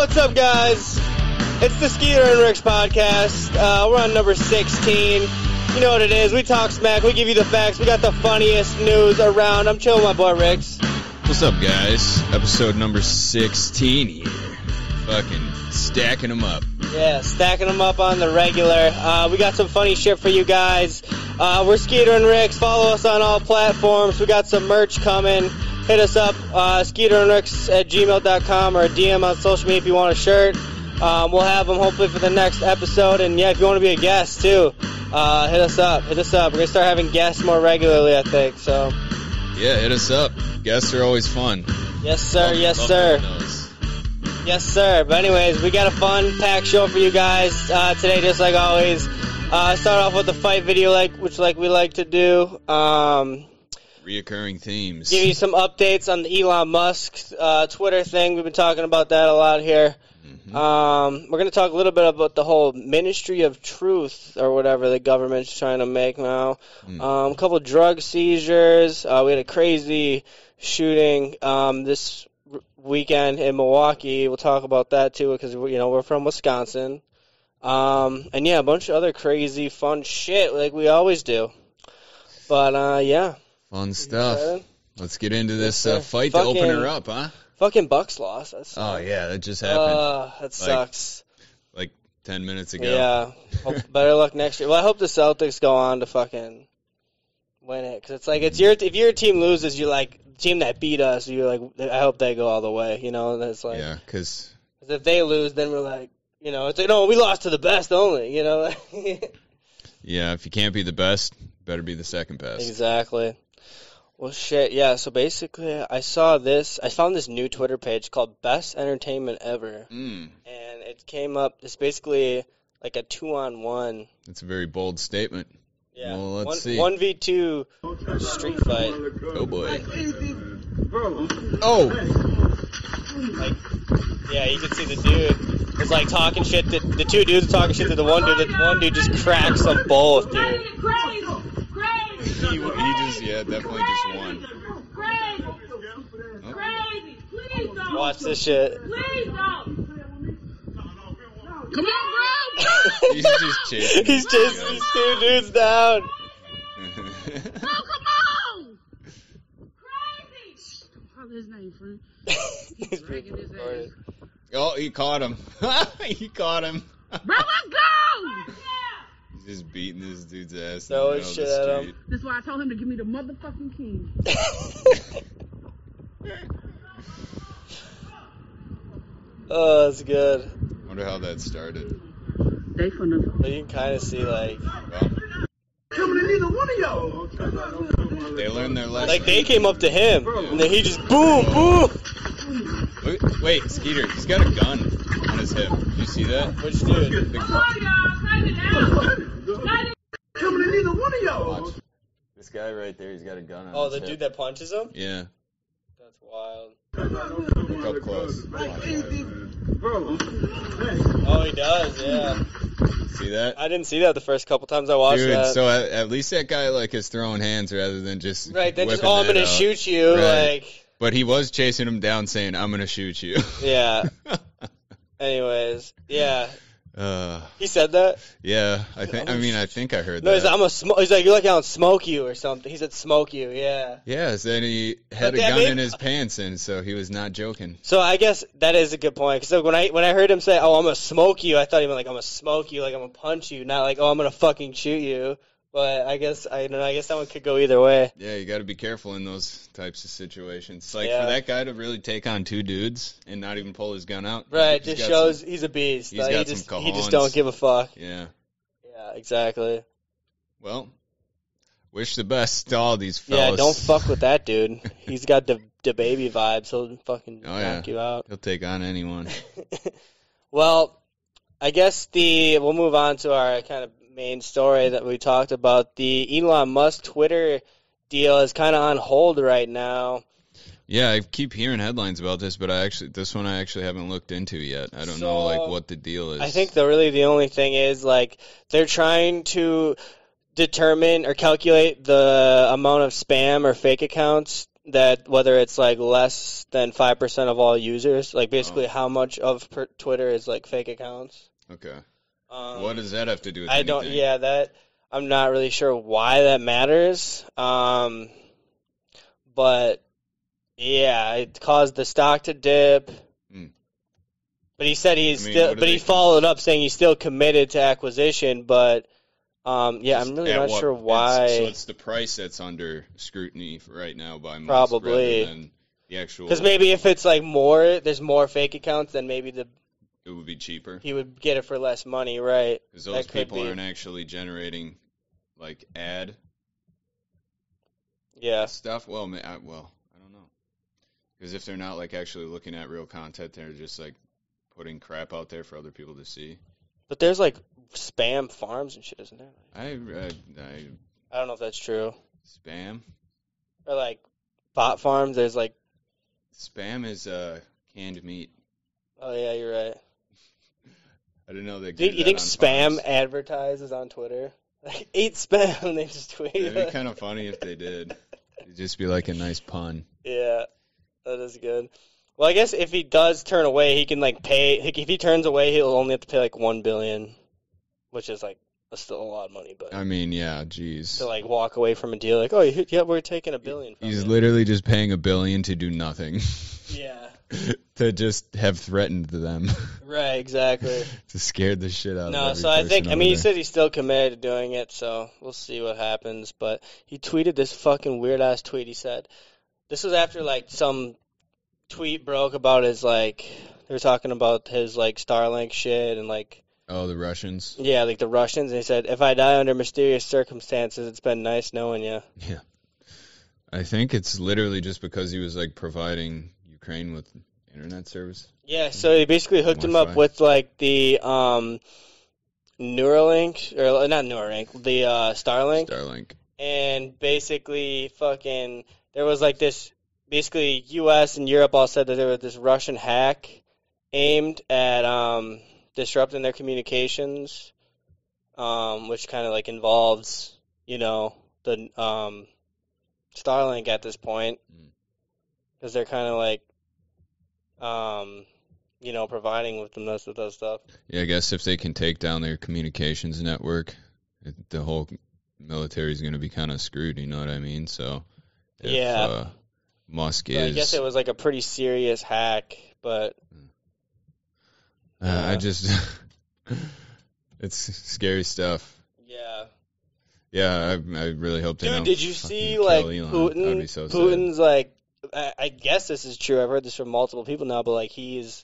What's up, guys? It's the Skeeter and Rix podcast. We're on number 16. You know what it is. We talk smack. We give you the facts. We got the funniest news around. I'm chilling with my boy Rix. What's up, guys? Episode number 16 here. Fucking stacking them up. Yeah, stacking them up on the regular. We got some funny shit for you guys. We're Skeeter and Rix. Follow us on all platforms. We got some merch coming. Hit us up, skeeterandrix@gmail.com, or DM on social media if you want a shirt. We'll have them hopefully for the next episode. And yeah, if you want to be a guest too, hit us up. We're going to start having guests more regularly, I think. So yeah, hit us up. Guests are always fun. Yes, sir. Yes, sir. Yes, sir. But anyways, we got a fun packed show for you guys today, just like always. Start off with the fight video, which we like to do. Reoccurring themes. Give you some updates on the Elon Musk Twitter thing. We've been talking about that a lot here. Mm-hmm. We're going to talk a little bit about the whole Ministry of Truth or whatever the government's trying to make now. A couple of drug seizures. We had a crazy shooting this weekend in Milwaukee. We'll talk about that too because we're from Wisconsin. And yeah, a bunch of other crazy fun shit like we always do. But yeah. Fun stuff. Let's get into this fight to open her up, huh? Fucking Bucks lost. Oh, yeah, that just happened. That sucks. Like 10 minutes ago. Yeah. Better luck next year. Well, I hope the Celtics go on to fucking win it. Because it's like, if your team loses, you're like, the team that beat us, you're like, I hope they go all the way, And it's like, yeah, because if they lose, then we're like, it's like, no, we lost to the best only, Yeah, if you can't be the best, better be the second best. Exactly. Well, shit, yeah, so basically I found this new Twitter page called Best Entertainment Ever, and it came up, it's basically like a 2-on-1. That's a very bold statement. Yeah, well, let's see. 1v2 street fight. Oh, boy. Oh! Yeah, you can see the dude was like talking shit, the two dudes are talking shit to the one dude, just cracks them both, dude. He definitely just won. Oh. Watch this shit. Come on, bro! He's just chasing. He's chasing these two dudes down. Come on! Crazy! Don't his name, friend. He's breaking his ass. Oh, he caught him. He caught him. Bro, let's go! He's just beating this dude's ass. Throwing shit at him. That's why I told him to give me the motherfucking key. Oh, that's good. Wonder how that started. They finna. But you can kind of see, like... Well, coming to neither one of y'all. they learned their lesson. Like, they came up to him, and then he just boom, boom! Wait, Skeeter, he's got a gun on his hip. Did you see that? Which dude? Coming to neither one of y'all. Watch. This guy right there, he's got a gun on Oh, his the hip. dude that punches him? Yeah. That's wild. Look up close. Oh, he does, yeah. See that? I didn't see that the first couple times I watched Dude, that. so at least that guy is throwing hands rather than just Right, then just, whipping I'm gonna that out. shoot you, Right. like... But he was chasing him down saying, I'm gonna shoot you. Yeah. Anyways, yeah. He said that? Yeah, I think I heard No, that. he's like, you're like, I'll smoke you or something. He said smoke you, yeah. Yeah, so then he had a gun in his pants, and so he was not joking. So I guess that is a good point. Because when I heard him say, oh, I'm going to smoke you, I thought he meant like, I'm going to smoke you, like I'm going to punch you, not like, oh, I'm going to fucking shoot you. But I guess that one could go either way. Yeah, you got to be careful in those types of situations. Like, Yeah. for that guy to really take on two dudes and not even pull his gun out. Right, just shows he's a beast. He's got some he just cojones. don't give a fuck. Yeah. Yeah, exactly. Well, wish the best to all these fellas. Yeah, don't fuck with that dude. He's got the baby vibes. He'll fucking knock you out. He'll take on anyone. Well, I guess we'll move on to our kind of main story that we talked about. The Elon Musk Twitter deal is kind of on hold right now. Yeah, I keep hearing headlines about this, but this one I actually haven't looked into yet. I don't know what the deal is. I think the only thing is they're trying to determine or calculate the amount of spam or fake accounts that whether it's like less than 5% of all users, like basically how much of Twitter is like fake accounts. Okay. What does that have to do with I anything? don't. Yeah, that I'm not really sure why that matters. But yeah, it caused the stock to dip. But he said he followed up saying he's still committed to acquisition. But yeah, I'm really not sure why. So it's the price that's under scrutiny right now by most, probably rather than the actual. Because maybe if it's like there's more fake accounts, then maybe it would be cheaper. He would get it for less money, right? Because those people aren't actually generating like ad. Yeah. Stuff. Well, I don't know. Because if they're not like actually looking at real content, they're just like putting crap out there for other people to see. But there's like spam farms and shit, isn't there? I don't know if that's true. Spam? Or like bot farms. There's like spam is canned meat. Oh yeah, you're right. I didn't know they. You think spam advertises on Twitter? Like, eat spam, and they just tweet. It'd be kind of funny if they did. It'd just be like a nice pun. Yeah, that is good. Well, I guess if he does turn away, he can like pay. If he turns away, he'll only have to pay like $1 billion, which is like still a lot of money. But I mean, yeah, geez. To like walk away from a deal, like, oh yeah, we're taking $1 billion. He's literally just paying $1 billion to do nothing. Yeah. To just have threatened them. Right, exactly. To scare the shit out of them. No, so I think, he said he's still committed to doing it, so we'll see what happens. But he tweeted this fucking weird-ass tweet. He said, this was after, like, some tweet broke about his, like, they were talking about his, like, Starlink shit and, like... Oh, the Russians? Yeah, like the Russians. And he said, if I die under mysterious circumstances, it's been nice knowing you. Yeah. I think it's literally just because he was, like, providing Ukraine with internet service. Yeah, so he basically hooked him up with like the Neuralink, or not Neuralink, the Starlink. And basically fucking there was like this, basically US and Europe all said that there was this Russian hack aimed at disrupting their communications, which kind of like involves, the Starlink at this point. Because they're kind of like, providing with them with that stuff. Yeah, I guess if they can take down their communications network, the whole military is going to be kind of screwed, you know what I mean? So, if, Musk is... I guess it was like a pretty serious hack, but... it's scary stuff. Yeah. Yeah, I really hope they don't. Dude, did you see, like, Elon. Putin's, like... I guess this is true. I've heard this from multiple people now, but like Putin's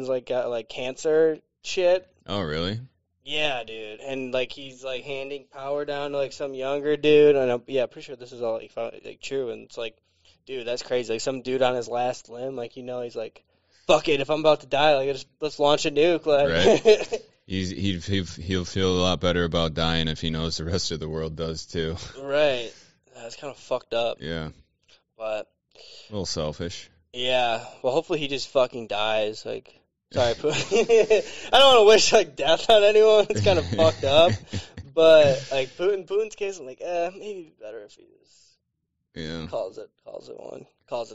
like got like cancer shit. Oh, really? Yeah, dude. And like he's like handing power down to like some younger dude. And I'm pretty sure this is all like true. And it's like, dude, that's crazy. Like some dude on his last limb, like he's like, fuck it, if I'm about to die, like let's launch a nuke. Like, right. He'll feel a lot better about dying if he knows the rest of the world does too. Right. That's kind of fucked up. Yeah. But a little selfish. Yeah. Well, hopefully he just fucking dies. Like, sorry, I don't want to wish like death on anyone. It's kind of fucked up. But like Putin's case, I'm like, maybe it'd be better if he just calls it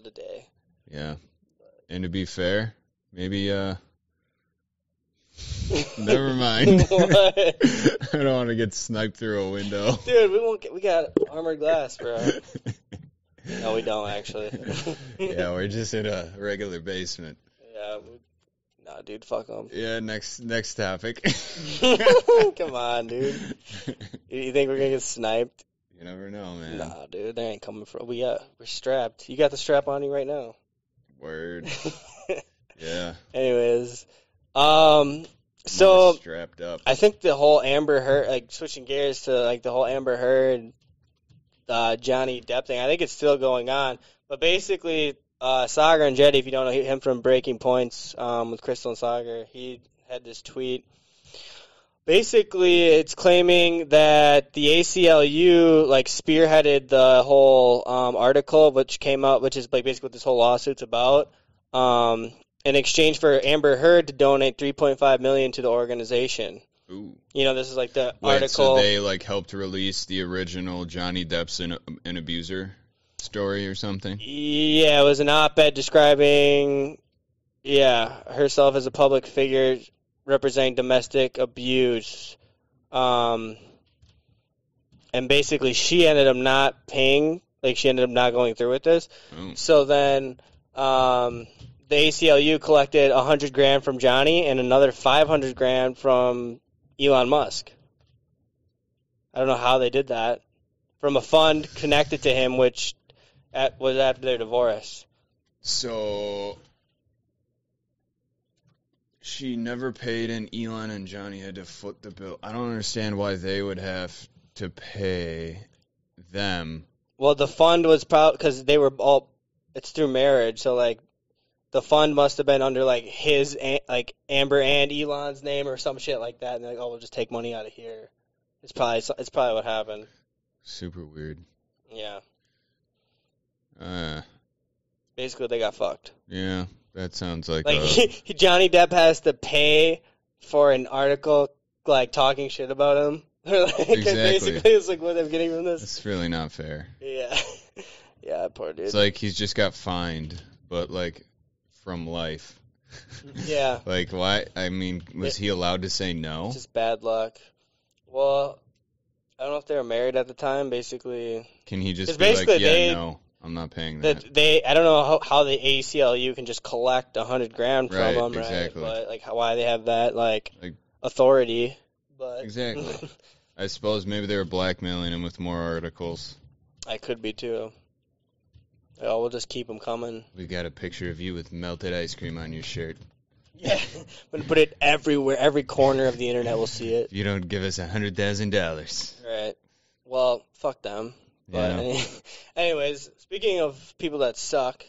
a day. Yeah. And to be fair, maybe never mind. What? I don't want to get sniped through a window. Dude, we got armored glass, bro. No, we don't, actually. Yeah, we're just in a regular basement. Yeah. Nah, dude, fuck them. Yeah, next topic. Come on, dude. You think we're going to get sniped? You never know, man. Nah, dude, they ain't coming for... We're strapped. You got the strap on you right now. Word. Yeah. Anyways, so... strapped up. I think the whole Amber Heard, like, switching gears to, like, the whole Amber Heard... Johnny Depp thing. I think it's still going on. But basically, Sagar and Jetty, if you don't know him from Breaking Points with Crystal and Sagar, he had this tweet. Basically, it's claiming that the ACLU like spearheaded the whole article, which came out, which is like basically what this whole lawsuit's about, in exchange for Amber Heard to donate $3.5 million to the organization. Ooh. This is like the article. So they like helped release the original Johnny Depp's an abuser? story or something? Yeah, it was an op-ed describing, herself as a public figure representing domestic abuse. And basically she ended up not paying, like she ended up not going through with this. Oh. So then the ACLU collected $100,000 from Johnny and another $500,000 from Elon Musk. I don't know how they did that. From a fund connected to him, which was after their divorce. So she never paid, and Elon and Johnny had to foot the bill. I don't understand why they would have to pay them. Well, the fund was probably because they were all. It's through marriage, so like the fund must have been under like his, like Amber and Elon's name or some shit like that, and they're like, oh, we'll just take money out of here. It's probably what happened. Super weird. Yeah. Basically, they got fucked. Yeah, that sounds like Johnny Depp has to pay for an article like talking shit about him. Exactly. Basically, it's like what I'm getting from this. It's really not fair. Yeah. Yeah, poor dude. It's like he's just got fined, but like from life. Yeah. Like why? I mean, was he allowed to say no? It's just bad luck. Well, I don't know if they were married at the time. Basically, can he just be like, yeah, no, I'm not paying that? I don't know how the ACLU can just collect $100,000 from them, exactly. Right? But like, why they have that like authority? But exactly. I suppose maybe they were blackmailing him with more articles. I could be too. Oh, we'll just keep them coming. We got a picture of you with melted ice cream on your shirt. Yeah, I'm gonna put it everywhere. Every corner of the internet will see it. You don't give us $100,000. Right. Well, fuck them. But anyways, speaking of people that suck,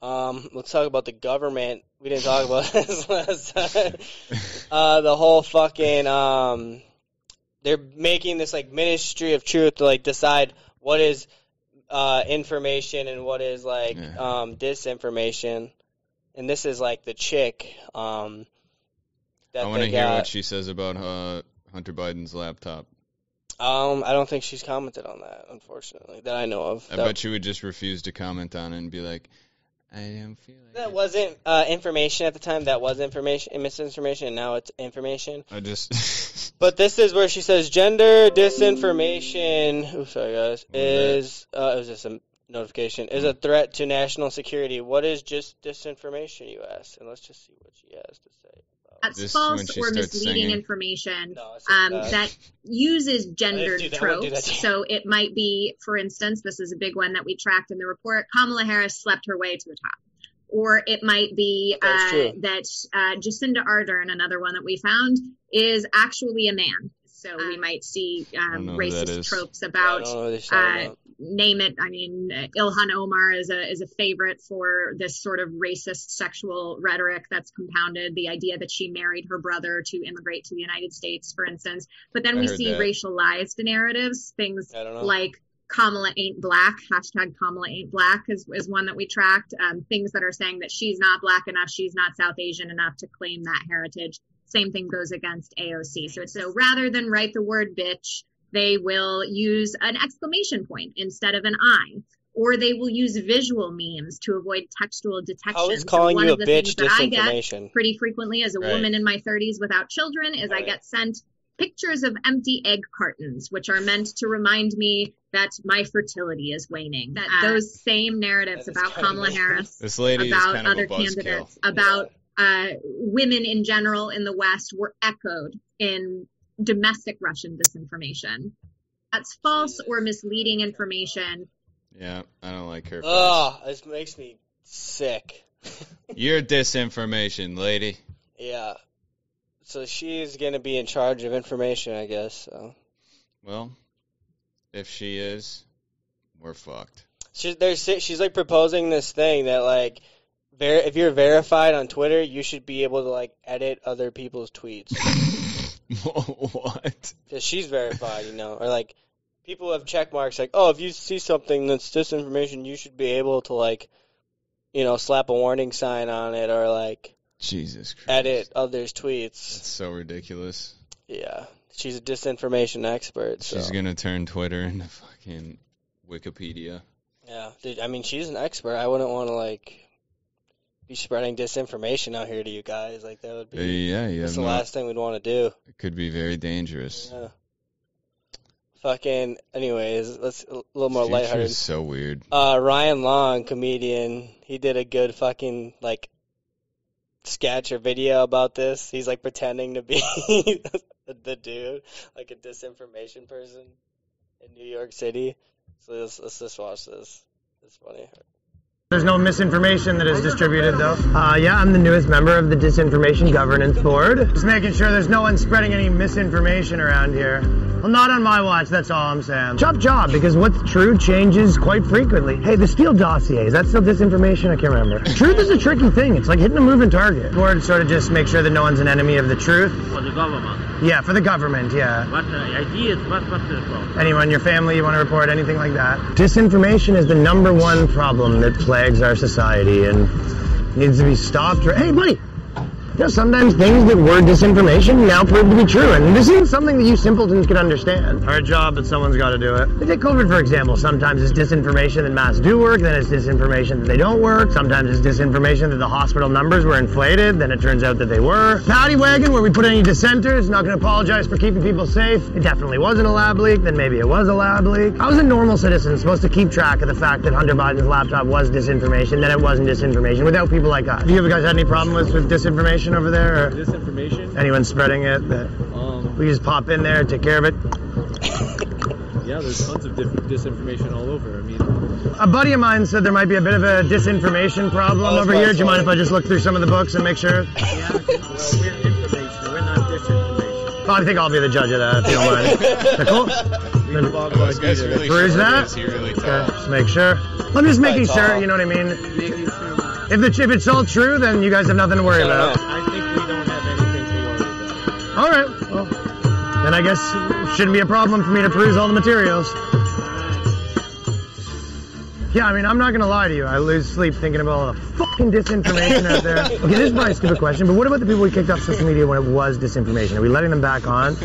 let's talk about the government. We didn't talk about this last time. The whole fucking they're making this like ministry of truth to like decide what is information and what is like disinformation. And this is like the chick. That I want to hear what she says about Hunter Biden's laptop. I don't think she's commented on that, unfortunately, that I know of. I bet she would just refuse to comment on it and be like, I don't feel like that wasn't information at the time. That was information, misinformation, and now it's information. But this is where she says gender disinformation. Oops, sorry guys. It was just a notification. Is a threat to national security. What is just disinformation? You ask, and let's just see what she has to say. That's false or misleading information that uses gendered tropes. So it might be, for instance, this is a big one that we tracked in the report, Kamala Harris slept her way to the top. Or it might be that Jacinda Ardern, another one that we found, is actually a man. So we might see racist tropes about, name it. I mean, Ilhan Omar is a favorite for this sort of racist sexual rhetoric that's compounded. The idea that she married her brother to immigrate to the United States, for instance. But then we see racialized narratives, things like Kamala ain't black, hashtag Kamala ain't black is one that we tracked. Things that are saying that she's not black enough, she's not South Asian enough to claim that heritage. Same thing goes against AOC. So rather than write the word bitch, they will use an exclamation point instead of an I. Or they will use visual memes to avoid textual detection. How is calling you a bitch disinformation? I get pretty frequently as a woman in my 30s without children is I get sent pictures of empty egg cartons, which are meant to remind me that my fertility is waning. That those same narratives about Kamala Harris, this lady about kind of other candidates, about women in general in the West were echoed in domestic Russian disinformation. That's false or misleading information. Yeah, I don't like her. Oh, this makes me sick. You're disinformation, lady. Yeah. So she's going to be in charge of information, I guess. So. Well, if she is, we're fucked. She's like proposing this thing that like, if you're verified on Twitter, you should be able to like edit other people's tweets. What? Because she's verified, or like people have check marks like, oh, if you see something that's disinformation, you should be able to like, slap a warning sign on it or like, Jesus Christ, edit others' tweets. That's so ridiculous. Yeah, she's a disinformation expert. She's gonna turn Twitter into fucking Wikipedia. Yeah, dude, I mean, she's an expert. I wouldn't want to, like, be spreading disinformation out here to you guys. Like, that would be that's the last thing we'd want to do. It could be very dangerous. Yeah. Fucking, anyways, let's a little more lighthearted. Is so weird. Ryan Long, comedian, he did a good fucking, like, sketch or video about this. He's, like, pretending to be the dude, like a disinformation person in New York City. So let's just watch this. It's funny. There's no misinformation that is distributed, though. Yeah, I'm the newest member of the Disinformation Governance Board. Just making sure there's no one spreading any misinformation around here. Well, not on my watch, that's all I'm saying. Chop job, because what's true changes quite frequently. Hey, the Steele dossier, is that still disinformation? I can't remember. Truth is a tricky thing. It's like hitting a moving target. Board sort of just make sure that no one's an enemy of the truth. For the government? Yeah, for the government, yeah. What ideas, what's the problem? Anyone in your family you want to report, anything like that? Disinformation is the #1 problem that plagues our society and needs to be stopped. Hey, buddy! You know, sometimes things that were disinformation now prove to be true, and this isn't something that you simpletons can understand. Hard job, but someone's got to do it. Take COVID, for example. Sometimes it's disinformation that masks do work, then it's disinformation that they don't work. Sometimes it's disinformation that the hospital numbers were inflated, then it turns out that they were. Paddy wagon, where we put any dissenters, not going to apologize for keeping people safe. It definitely wasn't a lab leak, then maybe it was a lab leak. I was a normal citizen supposed to keep track of the fact that Hunter Biden's laptop was disinformation, then it wasn't disinformation, without people like us. Have you guys had any problem with disinformation over there? Or disinformation? Anyone spreading it? That we just pop in there, take care of it? Yeah, there's tons of disinformation all over. I mean, a buddy of mine said there might be a bit of a disinformation problem over here. Do you mind if I just look through some of the books and make sure? Yeah, well, we're information. We're not disinformation. Well, I think I'll be the judge of that, if you don't mind. Is that cool? Really Peruse that? Okay, just make sure. I'm just making sure, you know what I mean? Making sure. If it's all true, then you guys have nothing to worry about. I think we don't have anything to worry about. All right. Well, then I guess it shouldn't be a problem for me to peruse all the materials. Yeah, I mean, I'm not going to lie to you. I lose sleep thinking about all the fucking disinformation out there. Okay, this is probably a stupid question, but what about the people we kicked off social media when it was disinformation? Are we letting them back on?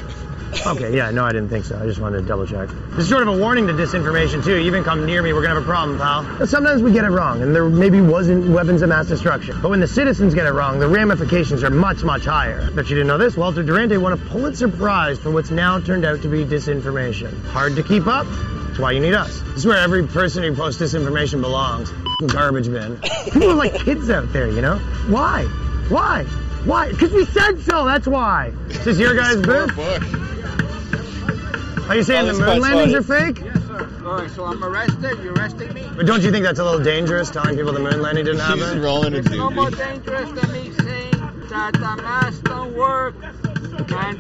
Okay, yeah, no, I didn't think so. I just wanted to double check. This is sort of a warning to disinformation, too. You even come near me, we're going to have a problem, pal. But sometimes we get it wrong, and there maybe wasn't weapons of mass destruction. But when the citizens get it wrong, the ramifications are much, much higher. Bet you didn't know this. Walter Durante won a Pulitzer Prize for what's now turned out to be disinformation. Hard to keep up? That's why you need us. This is where every person who posts disinformation belongs. Garbage bin. People are like kids out there, you know? Why? Why? Why? Because we said so, that's why. Is this your guys' booth? Are you saying the moon landings are fake? Yes, sir. All right, so I'm arrested. You're arresting me? But don't you think that's a little dangerous, telling people the moon landing didn't happen? He's rolling a It's no more dangerous than me saying that the masks don't work and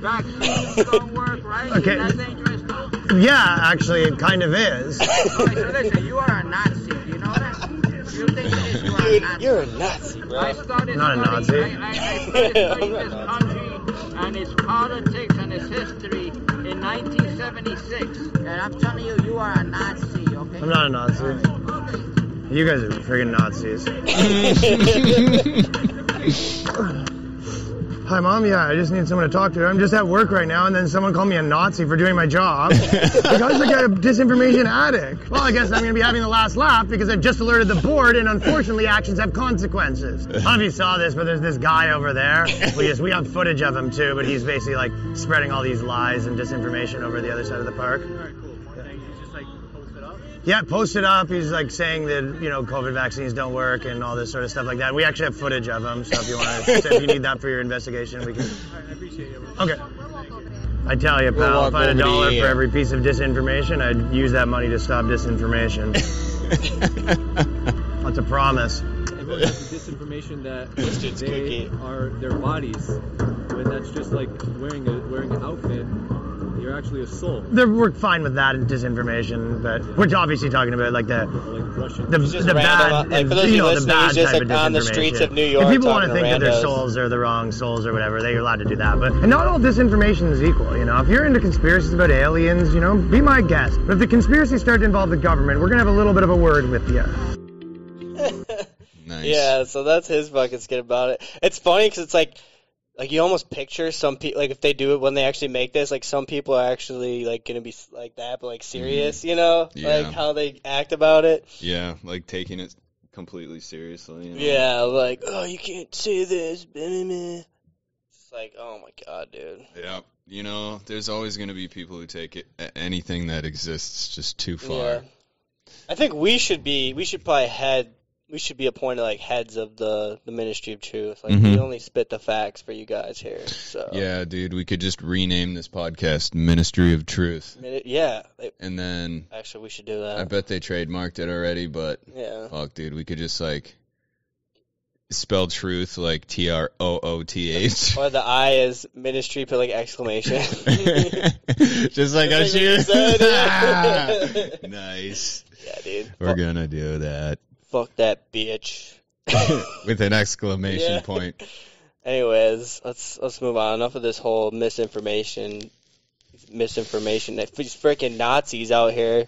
vaccines don't work, right? Okay. Is that dangerous too? Yeah, actually, it kind of is. Okay, so listen, you are a Nazi. You know that? You think this, you are a Nazi. You're a Nazi, bro. I started not a Nazi. I started studying this country and its politics and its history in 1976, and I'm telling you, you are a Nazi, okay? I'm not a Nazi. You guys are friggin' Nazis. Hi, Mom. Yeah, I just need someone to talk to. I'm just at work right now, and then someone called me a Nazi for doing my job. Like, I was like a disinformation addict. Well, I guess I'm going to be having the last laugh because I've just alerted the board, and unfortunately, actions have consequences. I don't know if you saw this, but there's this guy over there. We have footage of him, too, but he's basically, like, spreading all these lies and disinformation over the other side of the park. All right, cool. Thank you. Just, like, post it up? Yeah, post it up. He's, like, saying that, you know, COVID vaccines don't work and all this sort of stuff like that. We actually have footage of him, so if you want to, if you need that for your investigation, we can. All right, I appreciate it. Okay. I tell you, pal, if I had $1 for every piece of disinformation, I'd use that money to stop disinformation. That's a promise. Everyone has the disinformation that they are their bodies, when that's just like wearing an outfit. You're actually a soul. We're fine with that in disinformation, but we're obviously talking about like the bad, like for those you know, listening, the bad he's just type like of on the streets of New York. If people want to think that their souls are the wrong souls or whatever, they're allowed to do that. But not all disinformation is equal. You know, if you're into conspiracies about aliens, you know, be my guest. But if the conspiracies start to involve the government, we're gonna have a little bit of a word with you. Nice. Yeah, so that's his fucking skit about it. It's funny because it's like like you almost picture some people, like if they do it when they actually make this, like some people are actually like gonna be like that, but like serious, you know, like how they act about it. Yeah, like taking it completely seriously. You know? Yeah, like, oh, you can't say this. It's like, oh my god, dude. Yeah, you know, there's always gonna be people who take it, anything that exists just too far. Yeah. I think we should probably we should be appointed like heads of the Ministry of Truth. Like we only spit the facts for you guys here. So yeah, dude, we could just rename this podcast Ministry of Truth. Yeah. And then actually we should do that. I bet they trademarked it already, but yeah. Fuck, dude, we could just like spell truth like TROOTH. Or the I is ministry, put like exclamation. Just like I should. Nice. Yeah, dude. We're gonna do that. Fuck that bitch. With an exclamation point. Anyways, let's move on. Enough of this whole misinformation. These freaking Nazis out here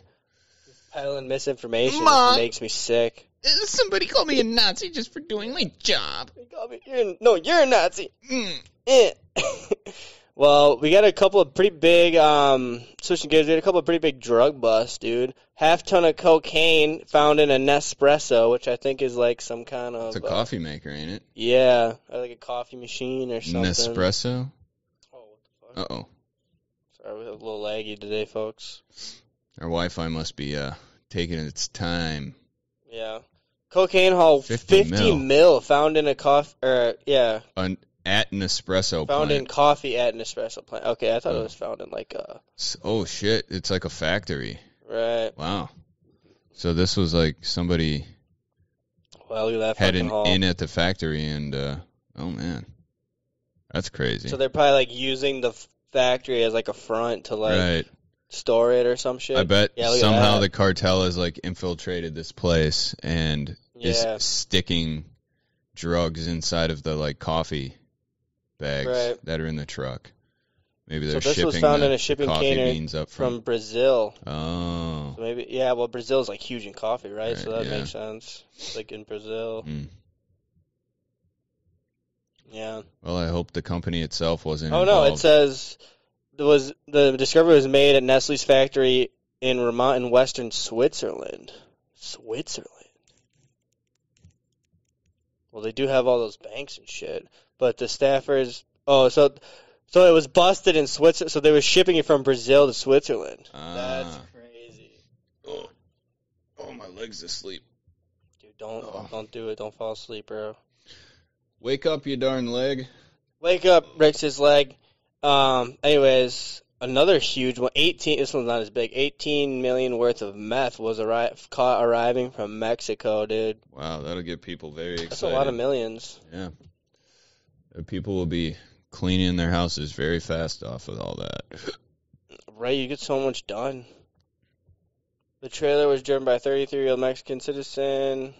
peddling misinformation. It makes me sick. Somebody called me a Nazi just for doing my job. You're a Nazi. Well, we got a couple of pretty big, switching gears, we had a couple of pretty big drug busts, dude. 1/2 ton of cocaine found in a Nespresso, which I think is like some kind of... It's a coffee maker, ain't it? Yeah, or like a coffee machine or something. Nespresso? Oh, what the fuck? Uh-oh. Sorry, we're a little laggy today, folks. Our Wi-Fi must be taking its time. Yeah. Cocaine haul 50 mil found in a coffee... At an espresso plant. Found in coffee at an espresso plant. Okay, I thought it was found in like a... Oh, shit. It's like a factory. Right. Wow. So this was like somebody had an in at the factory and, oh, man. That's crazy. So they're probably like using the factory as like a front to like store it or some shit. I bet somehow the cartel has like infiltrated this place and is sticking drugs inside of the like coffee bags that are in the truck. Maybe they're shipping was found in a shipping coffee container beans up from Brazil. Oh. So maybe Brazil's like huge in coffee, right? So that makes sense. It's like in Brazil. Yeah. Well, I hope the company itself wasn't involved. No, it says the discovery was made at Nestle's factory in Vermont in western Switzerland. Well, they do have all those banks and shit, but the staffers... Oh, so it was busted in Switzerland, so they were shipping it from Brazil to Switzerland. That's crazy. Oh, my leg's asleep. Dude, don't do it. Don't fall asleep, bro. Wake up, you darn leg. Wake up, Rix's leg. Anyways, another huge one. This one's not as big. 18 million worth of meth was caught arriving from Mexico, dude. Wow, that'll get people very excited. That's a lot of millions. Yeah. People will be cleaning their houses very fast off of all that. Right, you get so much done. The trailer was driven by a 33-year-old Mexican citizen.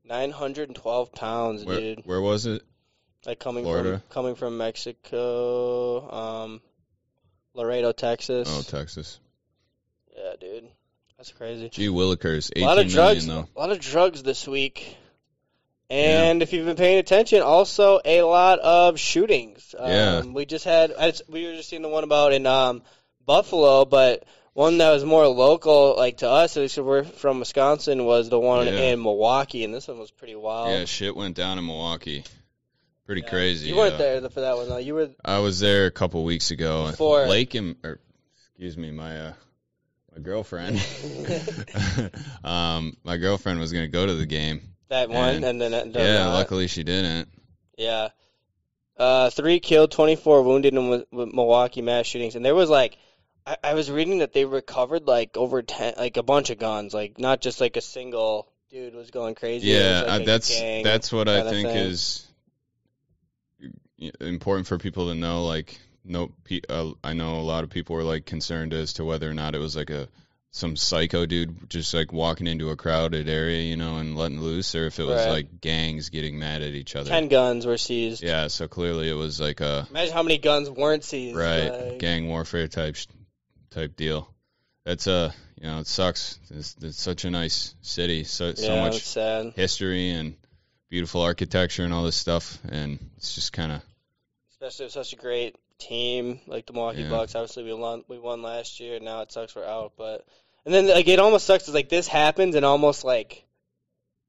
912 pounds, dude. Where was it? Like coming Florida? Coming from Mexico, Laredo, Texas. Oh, Texas. Yeah, dude. That's crazy. Gee willikers, 18 million though. A lot of drugs this week. And if you've been paying attention, also a lot of shootings. We were just seeing the one about in Buffalo, but one that was more local, like to us, at least we're from Wisconsin, was the one in Milwaukee, and this one was pretty wild. Yeah, shit went down in Milwaukee. Pretty crazy. You weren't there for that one, though. You were. I was there a couple weeks ago. My girlfriend. My girlfriend was gonna go to the game. That one, and then luckily she didn't. Yeah. 3 killed, 24 wounded in Milwaukee mass shootings, and there was like, I was reading that they recovered like over 10, like a bunch of guns, like not just like a single dude was going crazy. Yeah, that's what I think is important for people to know. Like, I know a lot of people were like concerned as to whether or not it was like some psycho dude just like walking into a crowded area, and letting loose, or if it was like gangs getting mad at each other. 10 guns were seized. Yeah, so clearly it was like imagine how many guns weren't seized. Right, like... gang warfare type deal. That's it sucks. It's such a nice city, so much sad history, and beautiful architecture and all this stuff, and it's just kind of. Especially with such a great team like the Milwaukee Bucks. Obviously, we won last year. Now it sucks we're out, and then like it almost sucks. It's like this happens and almost like,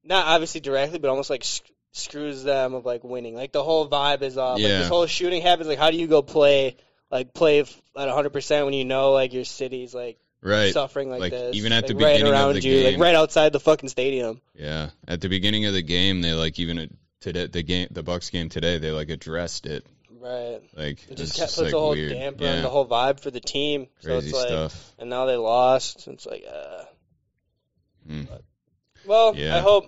not obviously directly, but almost like screws them of like winning. Like the whole vibe is off. Yeah. Like this whole shooting happens. Like how do you go play at 100% when you know like your city's like suffering like this? Even at the right beginning around of the you, game, like right outside the fucking stadium. Yeah, at the beginning of the game, they like even today the Bucks game today, they like addressed it. Like it just puts like, a whole weird damper on the whole vibe for the team. Crazy so it's like, stuff. And now they lost. It's like, well, I hope.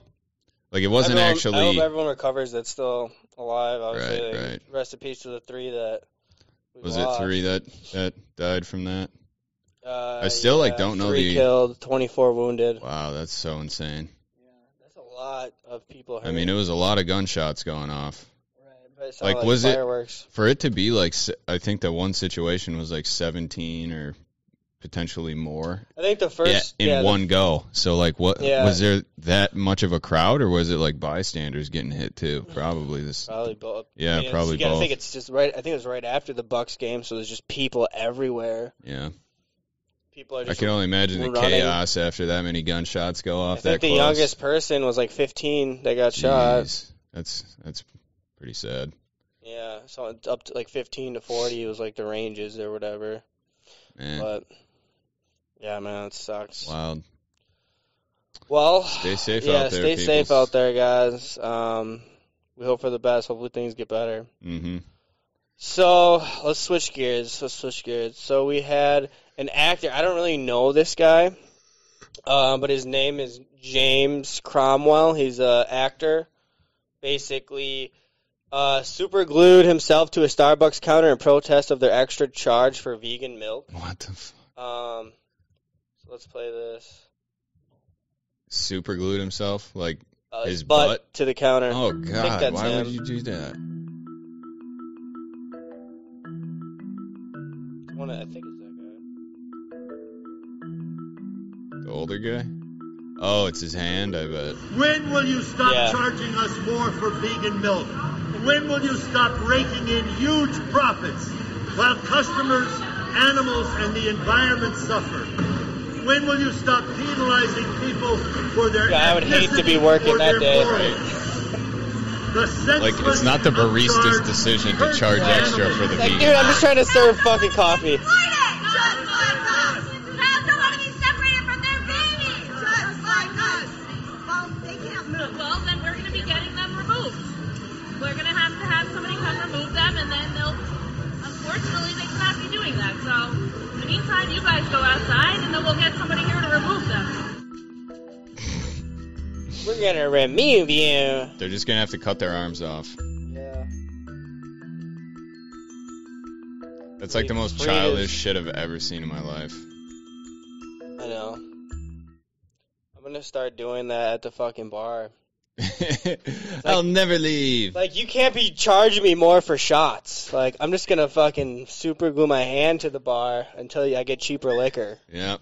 Like it wasn't actually. I hope everyone recovers that's still alive. Obviously, rest in peace to the 3 that. Was it 3 that died from that? I still don't know 3 killed, 24 wounded. Wow, that's so insane. Yeah, that's a lot of people hurt. I mean, it was a lot of gunshots going off. But like was fireworks. It for it to be like? I think that one situation was like 17 or potentially more. I think the first in one go. So like, what was there that much of a crowd, or was it like bystanders getting hit too? Probably both. Yeah, I mean, probably both. I think it's just right. I think it was right after the Bucks game, so there's just people everywhere. Yeah. People are just I can only imagine the chaos after that many gunshots go off. I think the youngest person was like 15 that got shot. That's pretty sad. Yeah, so up to like 15 to 40 was like the ranges or whatever. Man. But yeah, man, it sucks. Wild. Well, stay safe out there. Stay safe out there, guys. We hope for the best. Hopefully things get better. Mm-hmm. So let's switch gears. So we had an actor. I don't really know this guy, but his name is James Cromwell. He's an actor. Basically, super glued himself to a Starbucks counter in protest of their extra charge for vegan milk. What the fuck? So let's play this. Super glued himself? Like his butt to the counter. Oh, God. Why would you do that? I think it's that guy. The older guy? Oh, it's his hand, I bet. When will you stop charging us more for vegan milk? When will you stop raking in huge profits while customers, animals, and the environment suffer? When will you stop penalizing people for their I would hate to be working that day. Like, it's not the barista's decision to charge extra for the vegan. Dude, I'm just trying to serve fucking coffee. Well, then we're going to be getting them removed. We're going to have somebody come remove them, and then unfortunately, they cannot be doing that. So, in the meantime, you guys go outside, and then we'll get somebody here to remove them. We're going to remove you. They're just going to have to cut their arms off. Yeah. That's like the most childish shit I've ever seen in my life. I know. I'm going to start doing that at the fucking bar. I'll never leave. Like, you can't be charging me more for shots. Like, I'm just going to fucking super glue my hand to the bar until I get cheaper liquor. Yep.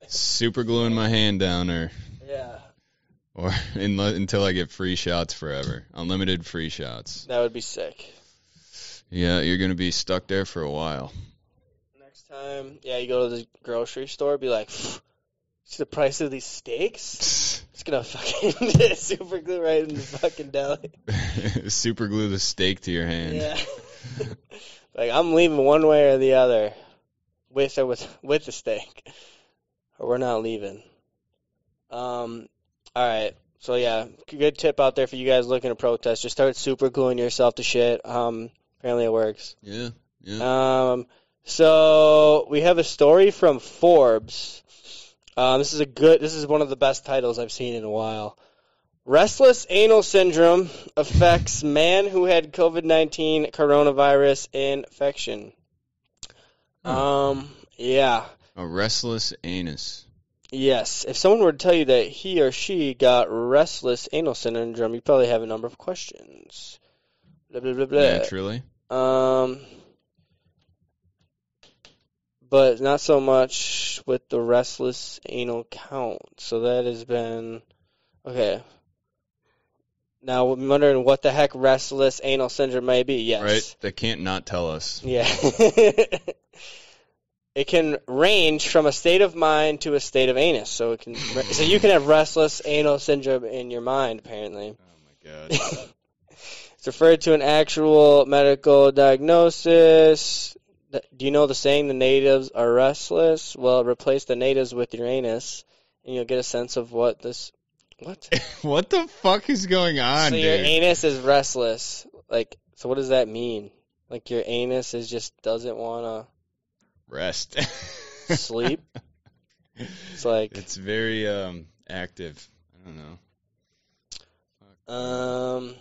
Super gluing my hand down there. Yeah. Or until I get free shots forever. Unlimited free shots. That would be sick. Yeah, you're going to be stuck there for a while. Next time, you go to the grocery store, be like, see the price of these steaks? It's going to fucking super glue right in the fucking deli. Super glue the steak to your hand. Yeah. Like, I'm leaving one way or the other. With the steak. Or we're not leaving. Alright. So, good tip out there for you guys looking to protest. Just start super gluing yourself to shit. Apparently it works. Yeah. So we have a story from Forbes. This is one of the best titles I've seen in a while. Restless anal syndrome affects man who had COVID-19 coronavirus infection. Yeah. A restless anus. Yes. If someone were to tell you that he or she got restless anal syndrome, you probably have a number of questions. Blah, blah, blah, blah. Naturally. But not so much with the restless anal count. So that has been... Okay. Now, I'm wondering what the heck restless anal syndrome may be. Yes. Right? They can't not tell us. Yeah. It can range from a state of mind to a state of anus. So you can have restless anal syndrome in your mind, apparently. Oh, my God. It's referred to an actual medical diagnosis. Do you know the saying, the natives are restless? Well, replace the natives with your anus, and you'll get a sense of what this... What? What the fuck is going on, dude? So your anus is restless. Like, so what does that mean? Like your anus doesn't want to... Rest. Sleep? It's like... It's very active. I don't know.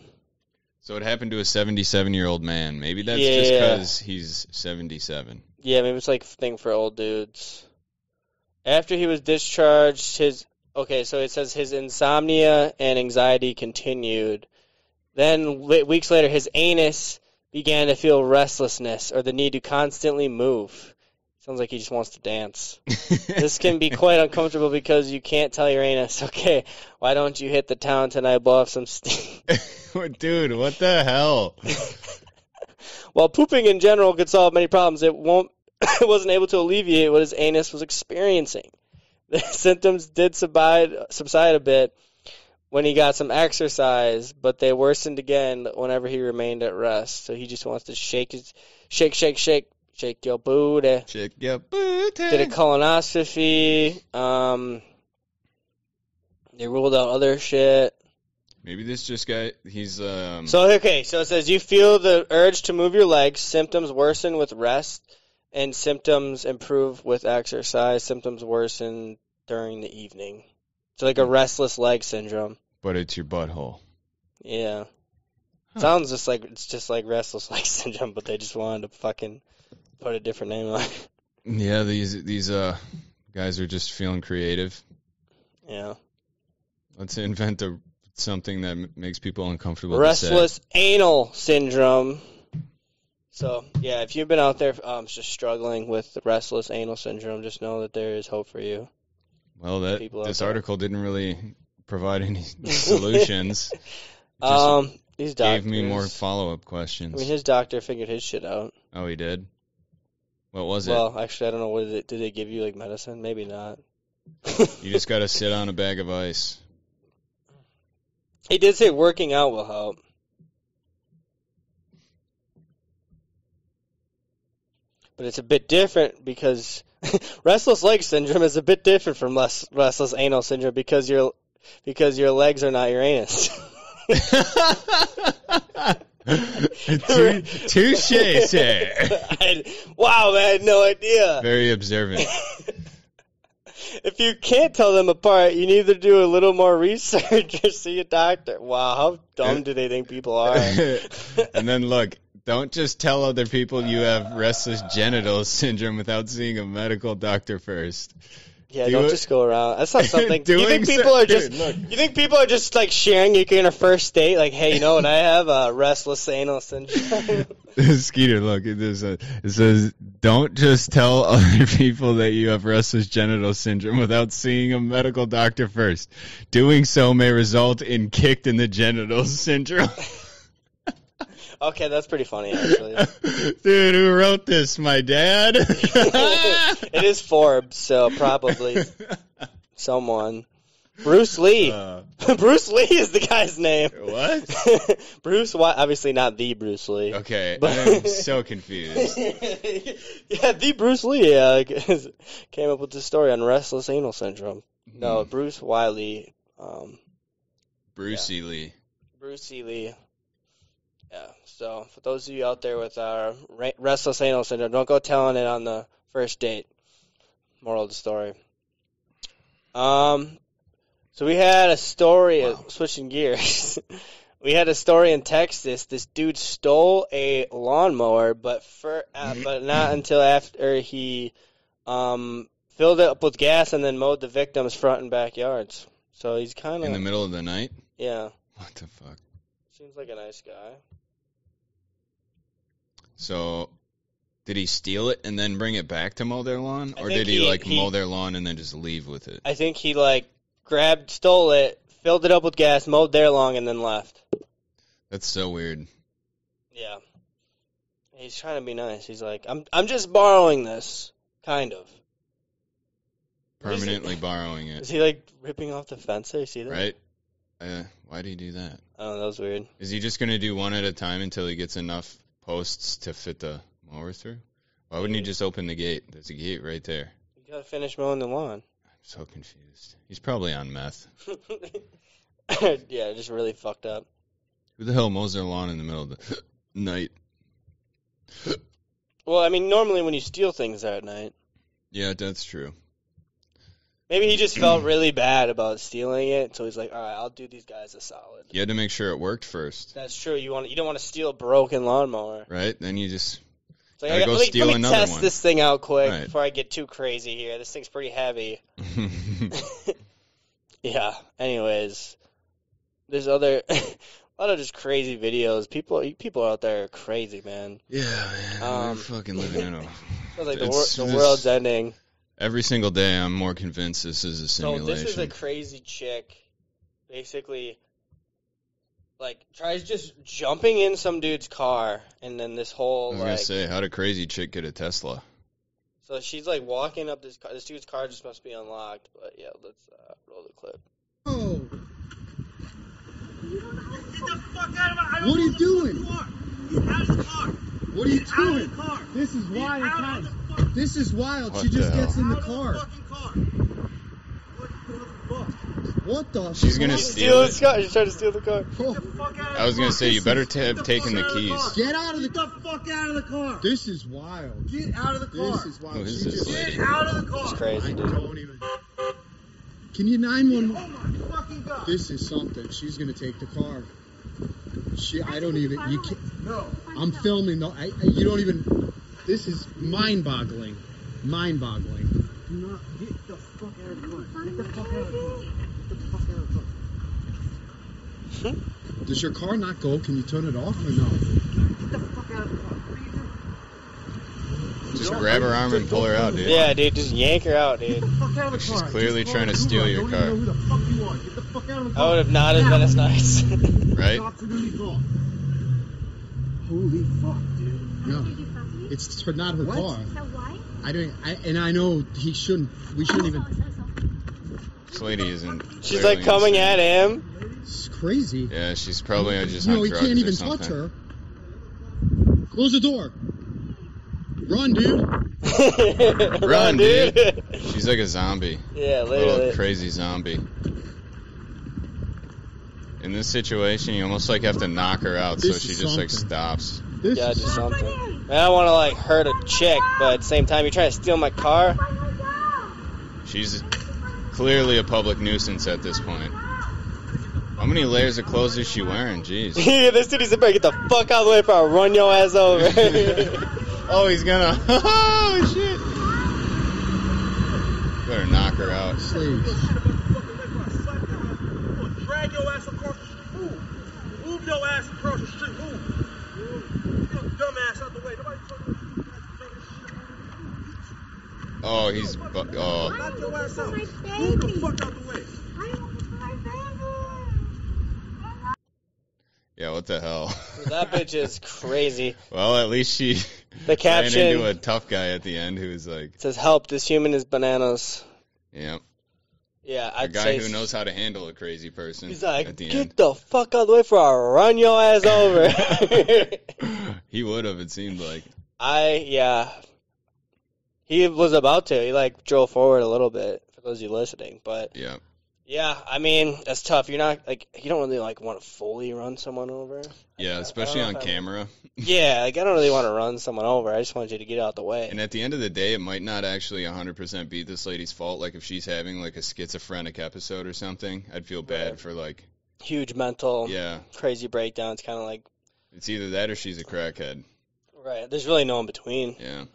So it happened to a 77-year-old man. Maybe that's just because he's 77. Yeah, maybe it's like a thing for old dudes. After he was discharged, Okay, so it says his insomnia and anxiety continued. Then, weeks later, his anus began to feel restlessness or the need to constantly move. Sounds like he just wants to dance. This can be quite uncomfortable because you can't tell your anus, okay, why don't you hit the town tonight, blow off some steam? Dude, what the hell? While pooping in general could solve many problems, it wasn't able to alleviate what his anus was experiencing. The symptoms did subside a bit when he got some exercise, but they worsened again whenever he remained at rest. So he just wants to shake your booty. Shake your booty. Did a colonoscopy. They ruled out other shit. Maybe this he's So it says you feel the urge to move your legs. Symptoms worsen with rest. And symptoms improve with exercise. Symptoms worsen during the evening. It's like a restless leg syndrome. But it's your butthole. Yeah. Huh. Sounds just like restless leg syndrome, but they just wanted to fucking put a different name on it. Yeah, these guys are just feeling creative. Yeah. Let's invent something that makes people uncomfortable. Restless anal syndrome. So, yeah, if you've been out there just struggling with the restless anal syndrome, just know that there is hope for you. Well, this article didn't really provide any solutions. It just gave me more follow-up questions. I mean, his doctor figured his shit out. Oh, he did? What was it? Well, actually, I don't know. Did they give you, like, medicine? Maybe not. You just got to sit on a bag of ice. He did say working out will help. But it's a bit different because restless leg syndrome is a bit different from restless anal syndrome because your legs are not your anus. Touche, sir. Wow, man, I had no idea. Very observant. If you can't tell them apart, you need to do a little more research or see a doctor. Wow, how dumb do they think people are? And then look. Don't just tell other people you have restless genital syndrome without seeing a medical doctor first. Yeah, don't just go around. That's not something. You think people are just like sharing in a first date? Like, hey, you know what? I have restless anal syndrome. Skeeter, look, it says, don't just tell other people that you have restless genital syndrome without seeing a medical doctor first. Doing so may result in kicked in the genitals syndrome. Okay, that's pretty funny, actually. Dude, who wrote this? My dad? It is Forbes, so probably someone. Bruce Lee. Bruce Lee is the guy's name. What? Bruce, obviously not the Bruce Lee. Okay, I'm so confused. Yeah, the Bruce Lee came up with the story on restless anal syndrome. No, Bruce Wiley. Brucey Lee. Brucey Lee. Yeah, so for those of you out there with restless anal syndrome, don't go telling it on the first date. Moral of the story. So we had a story, switching gears. We had a story in Texas. This dude stole a lawnmower, but not until after he filled it up with gas and then mowed the victim's front and backyards. So he's kind of... In the middle of the night? Yeah. What the fuck? Seems like a nice guy. So, did he steal it and then bring it back to mow their lawn? Or did he mow their lawn and then just leave with it? I think he, stole it, filled it up with gas, mowed their lawn, and then left. That's so weird. Yeah. He's trying to be nice. He's like, I'm just borrowing this, kind of. Permanently borrowing it. Is he like ripping off the fence there? You see that? Right. Why do you do that? Oh, that was weird. Is he just gonna do one at a time until he gets enough posts to fit the mower through? Why wouldn't he just open the gate? There's a gate right there. You gotta finish mowing the lawn. I'm so confused. He's probably on meth. Yeah, just really fucked up. Who the hell mows their lawn in the middle of the night? Well, I mean, normally when you steal things at night. Yeah, that's true. Maybe he just felt really bad about stealing it, so he's like, all right, I'll do these guys a solid. You had to make sure it worked first. That's true. You don't want to steal a broken lawnmower. Right? Then you just like, gotta go steal another one. Let me test this thing out quick before I get too crazy here. This thing's pretty heavy. Yeah. Anyways, there's a lot of just crazy videos. People out there are crazy, man. Yeah, man. We're fucking living in a... Feels like the world's ending. Every single day, I'm more convinced this is a simulation. So this is a crazy chick, basically, like, tries just jumping in some dude's car, and then this whole, I was going to say, how'd a crazy chick get a Tesla? So she's, like, walking up this car. This dude's car just must be unlocked, but, yeah, let's roll the clip. Oh. Get the fuck out of my car. What are you doing? Get out of the car. What are you Get out doing? of the car. This is wild. Out of the This is wild. What She just the gets hell? in the Out car. of the fucking car. What the fuck? What the She's fuck? going to steal it? She's trying to steal the car. Get the fuck out of I was the going car. to say, you better have taken the keys. Get out of Get the the fuck out of the car. This is wild. Get out of the car. This is wild. Who is She this just- lady? Get out of the car. It's crazy, I dude. don't even. Can you 911? Oh my fucking god. This is something. She's gonna take the car. I don't even. You can't. No. I'm filming though. You don't even. This is mind-boggling. Mind-boggling. Do not get the fuck out of the car. Get the fuck out of the car. Get the fuck out of the car. Does your car not go? Can you turn it off or no? Get the fuck out of the car. Just grab her arm and pull her out, dude. Yeah, dude, just yank her out, dude. Get the fuck out of the She's car. clearly Just trying to call steal Uber. your I car. don't even know who the fuck you are. Get the fuck out of the car. I would have not been as nice. Right? Stop to the car. Holy fuck, dude. No. It's not her What? car. So why? I know he shouldn't. We shouldn't even. This lady isn't. She's clearly like coming insane. at him. It's crazy. Yeah, she's probably just No, on he drugs can't even or something. touch her. Close the door. Run, dude. Run, dude. She's like a zombie. Yeah, Little literally. crazy zombie. In this situation, you almost like have to knock her out so This she is just like something. stops. This Yeah, is do something. Man, I don't want to like hurt a chick, but at the same time, you're trying to steal my car. She's clearly a public nuisance at this point. How many layers of clothes is she wearing? Jeez. Yeah, this dude, he's better get the fuck out of the way before I run your ass over. Oh, he's gonna. Oh, shit. Better knock her out. slaves. Drag your ass across the street. Move. Move your ass across the street. Move. Get your dumb ass out the way. Nobody talking to you. Oh, he's. Oh. Knock your ass out. My Move the baby. fuck out the way. I want my baby. Yeah, what the hell? That bitch is crazy. Well, at least she The ran caption into a tough guy at the end who was like, says, "Help! This human is bananas." yeah, Yeah, a I'd guy say who knows how to handle a crazy person. He's like, at the "Get end. the fuck out of the way before I run your ass over." He would have, it seemed like. Yeah. He was about to. He like drove forward a little bit for those of you listening, but Yeah. yeah, I mean that's tough. You're not like you don't really like want to fully run someone over. Yeah, especially I on don't know if I camera. Yeah, like I don't really want to run someone over. I just want you to get out the way. And at the end of the day, it might not actually 100% be this lady's fault. Like, if she's having, like, a schizophrenic episode or something, I'd feel bad Right. for, like, Huge mental, yeah. crazy breakdowns, kind of like It's either that or she's a crackhead. right. There's really no in between. Yeah.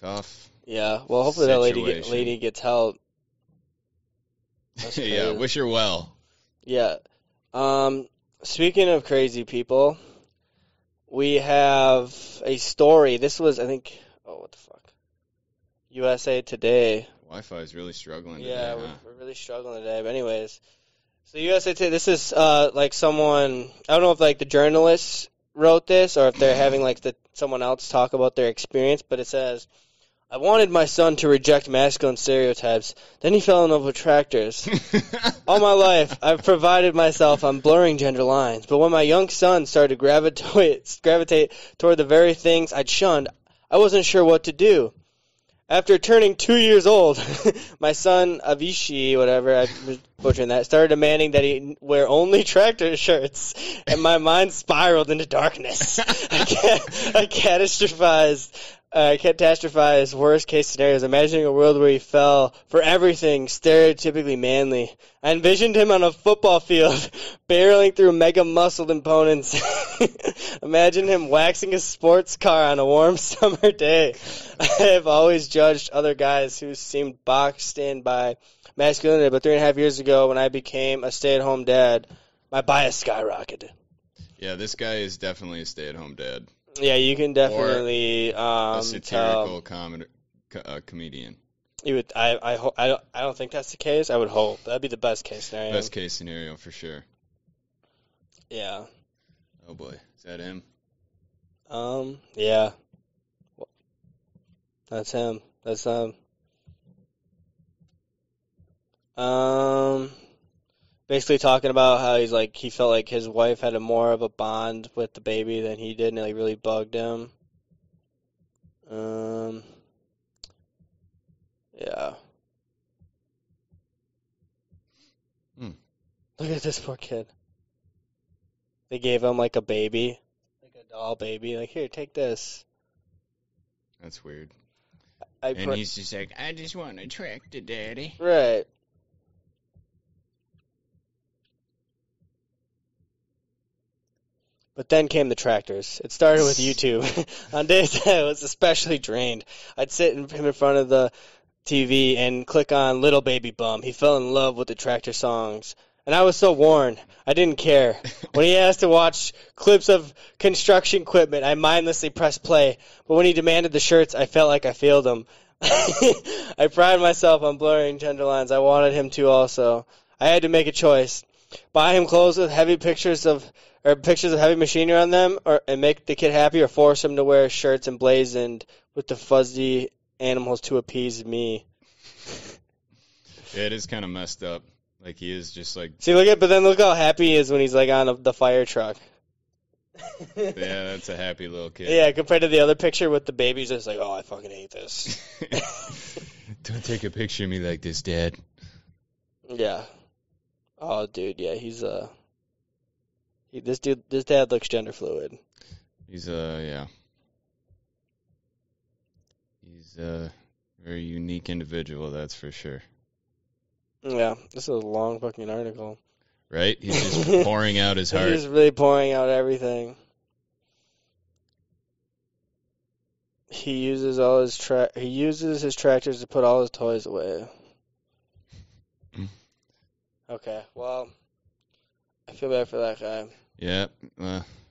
Tough. Yeah. Well, hopefully that Situation. lady gets help. That's Yeah, crazy. wish her well. Yeah. Speaking of crazy people, we have a story. This was, I think, what the fuck? USA Today. Wi-Fi is really struggling Yeah, today, huh? we're really struggling today. But anyways, So USA Today, this is like someone, I don't know if like the journalists wrote this or if they're having like someone else talk about their experience, but it says, I wanted my son to reject masculine stereotypes. Then he fell in love with tractors. All my life, I've provided myself on blurring gender lines. But when my young son started to gravitate toward the very things I'd shunned, I wasn't sure what to do. After turning 2 years old, my son, Avishai, whatever, I'm butchering that, started demanding that he wear only tractor shirts, and my mind spiraled into darkness. I catastrophized worst-case scenarios, imagining a world where he fell for everything stereotypically manly. I envisioned him on a football field, barreling through mega-muscled opponents. Imagine him waxing a sports car on a warm summer day. I have always judged other guys who seemed boxed in by masculinity, but 3.5 years ago, when I became a stay-at-home dad, my bias skyrocketed. Yeah, this guy is definitely a stay-at-home dad. Yeah, you can definitely a satirical comedian. You would. I don't think that's the case. I would hope that'd be the best case scenario. Best case scenario for sure. Yeah. Oh boy, is that him? Yeah. That's him. That's basically talking about how he's like he felt like his wife had more of a bond with the baby than he did, and it like really bugged him. Yeah. Look at this poor kid. They gave him like a baby, like a doll baby. Like, here, take this. That's weird. And he's just like, I just want a tractor, Daddy. Right. But then came the tractors. It started with YouTube. On days I was especially drained, I'd sit in front of the TV and click on Little Baby Bum. He fell in love with the tractor songs. And I was so worn, I didn't care. When he asked to watch clips of construction equipment, I mindlessly pressed play. But when he demanded the shirts, I felt like I failed him. I pride myself on blurring gender lines. I wanted him to also. I had to make a choice. Buy him clothes with heavy pictures of heavy machinery on them, and make the kid happy, or force him to wear shirts emblazoned with the fuzzy animals to appease me. Yeah, it is kind of messed up. Like, he is just like... See, but then look how happy he is when he's, like, on the fire truck. Yeah, that's a happy little kid. Yeah, compared to the other picture with the babies, it's like, oh, I fucking hate this. Don't take a picture of me like this, Dad. Yeah. Oh, dude, yeah, he's, this dad looks gender fluid. He's, yeah. He's a very unique individual, that's for sure. Yeah, this is a long fucking article. Right? He's just pouring out his heart. He's really pouring out everything. He uses his tractors to put all his toys away. Okay, well, I feel bad for that guy. Yeah.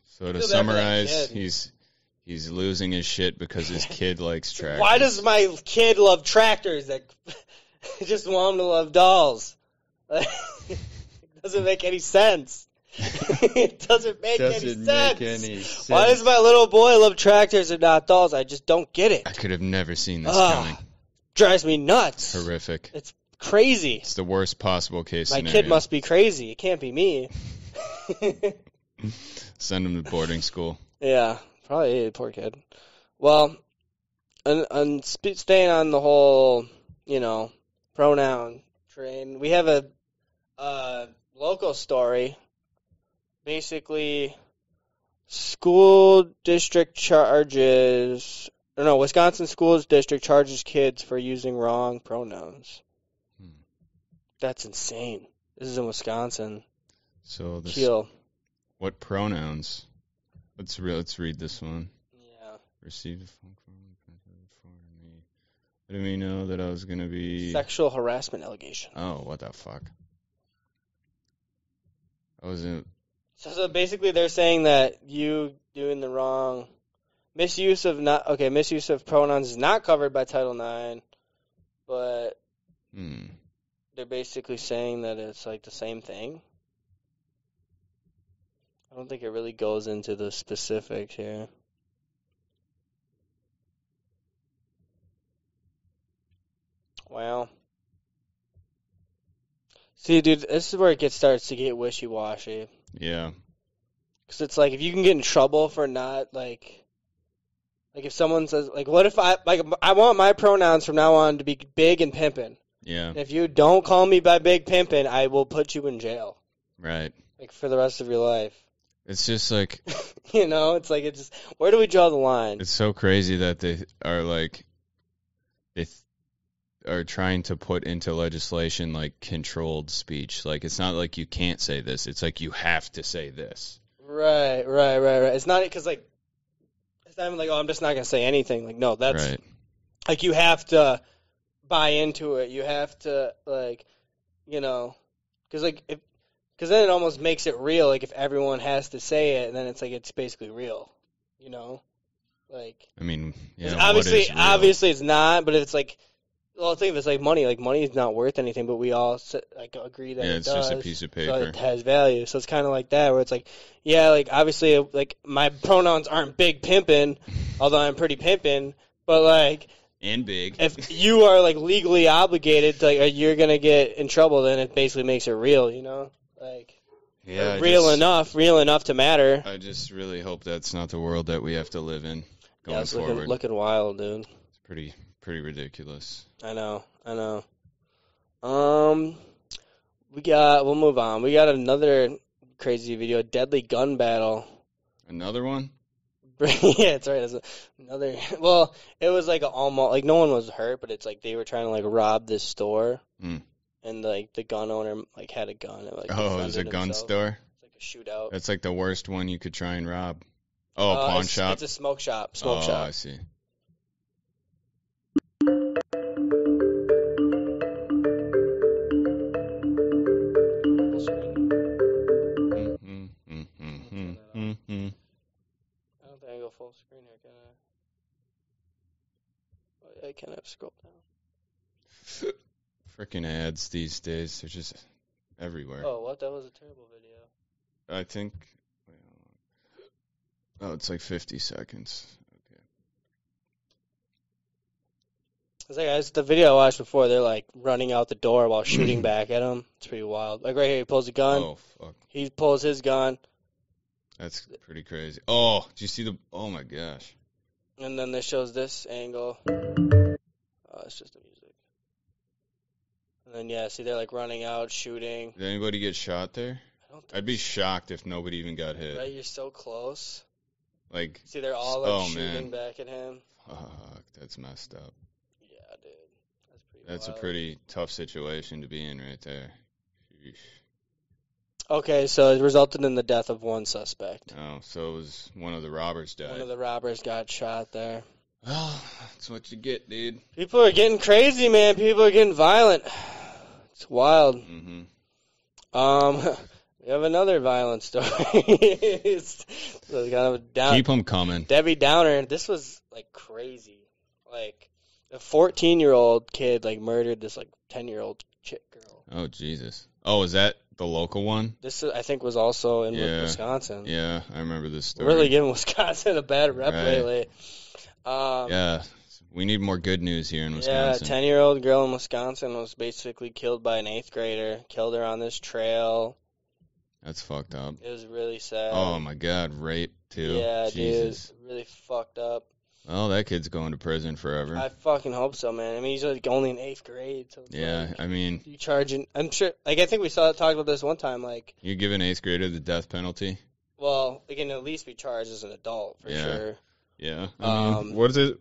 So to summarize, he's losing his shit because his kid likes tractors. Why does my kid love tractors? I just want him to love dolls. It doesn't make any sense. It doesn't make any sense. Why does my little boy love tractors and not dolls? I just don't get it. I could have never seen this coming. Drives me nuts. Horrific. It's crazy. It's the worst possible case My scenario. kid must be crazy. It can't be me. Send him to boarding school. Yeah, probably. Poor kid. Well, and staying on the whole, pronoun train, we have a local story. Basically, Wisconsin School District charges kids for using wrong pronouns. That's insane. This is in Wisconsin. So Kiel. What pronouns? Let's read this one. Yeah. Received a phone call for me. Letting me know that I was going to be... Sexual harassment allegation. Oh, what the fuck? I wasn't... So basically they're saying that you doing the wrong... Misuse of pronouns is not covered by Title IX, but they're basically saying that it's like the same thing. I don't think it really goes into the specifics here. Well, see, dude, this is where it starts to get wishy-washy. Yeah. Because it's like, if you can get in trouble for not, like if someone says, like, what if I want my pronouns from now on to be big and pimpin'. Yeah. And if you don't call me by big pimpin', I will put you in jail. Right. Like, for the rest of your life. It's just like... You know, it's like, it's just, where do we draw the line? It's so crazy that they are, like, are trying to put into legislation, like, controlled speech. Like, it's not like you can't say this. It's like you have to say this. Right. It's not, because, like, it's not even like, oh, I'm just not going to say anything. Like, no, that's... Right. Like, you have to buy into it. You have to, like, you know... Because, like, because then it almost makes it real. Like, if everyone has to say it, then it's like it's basically real, you know? Like, I mean, yeah, obviously it's not, but it's like, well, I think it's like money. Like, money is not worth anything, but we all like agree that it does. Yeah, it's just a piece of paper. So it has value. So it's kind of like that, where it's like, yeah, like, obviously, like, my pronouns aren't big pimpin', although I'm pretty pimpin', but, like... And big. If you are, like, legally obligated, to, like, you're going to get in trouble, then it basically makes it real, you know? Like, yeah, real enough to matter. I just really hope that's not the world that we have to live in going forward. It's looking wild, dude. It's pretty ridiculous. I know. We'll move on. We got another crazy video, deadly gun battle. Another one? Yeah, that's right. It's another. Well, it was like almost like no one was hurt, but it's like they were trying to like rob this store, and like the gun owner like had a gun. And, like, it was a gun store. It's like a shootout. That's like the worst one you could try and rob. Oh, a pawn shop. It's a smoke shop. Oh, I see. Full screen here, can I? Oh, yeah, I can have scroll down. Freaking ads these days, they're just everywhere. Oh, what? That was a terrible video. I think. Oh, it's like 50 seconds. Okay. It's like the video I watched before. They're like running out the door while shooting back at him. It's pretty wild. Like right here, he pulls a gun. Oh fuck. He pulls his gun. That's pretty crazy. Oh, did you see the... Oh, my gosh. And then this shows this angle. Oh, it's just the music. And then, yeah, see, they're, like, running out, shooting. Did anybody get shot there? I'd be shocked if nobody even got hit. Right, you're so close. Like... See, they're all, like, shooting back at him. Fuck, that's messed up. Yeah, dude. That's wild. A pretty tough situation to be in right there. Sheesh. Okay, so it resulted in the death of one suspect. Oh, so it was one of the robbers died. One of the robbers got shot there. Well, that's what you get, dude. People are getting crazy, man. People are getting violent. It's wild. Mm-hmm. We have another violent story. It's kind of a down. Keep them coming. Debbie Downer. This was, like, crazy. Like, a 14-year-old kid, like, murdered this, like, 10-year-old chick girl. Oh, Jesus. Oh, is that the local one? This, I think, was also in Wisconsin. Yeah, I remember this story. Really giving Wisconsin a bad rep lately. Yeah, we need more good news here in Wisconsin. Yeah, a 10-year-old girl in Wisconsin was basically killed by an 8th grader. Killed her on this trail. That's fucked up. It was really sad. Oh, my God, rape, too. Yeah, Jesus. Dude, really fucked up. Well, that kid's going to prison forever. I fucking hope so, man. I mean, he's like only in 8th grade. So yeah, like, I mean... You charging... I'm sure... Like, I think we talked about this one time, like... You give an 8th grader the death penalty? Well, he can at least be charged as an adult, for sure. Yeah. I mean, what is it?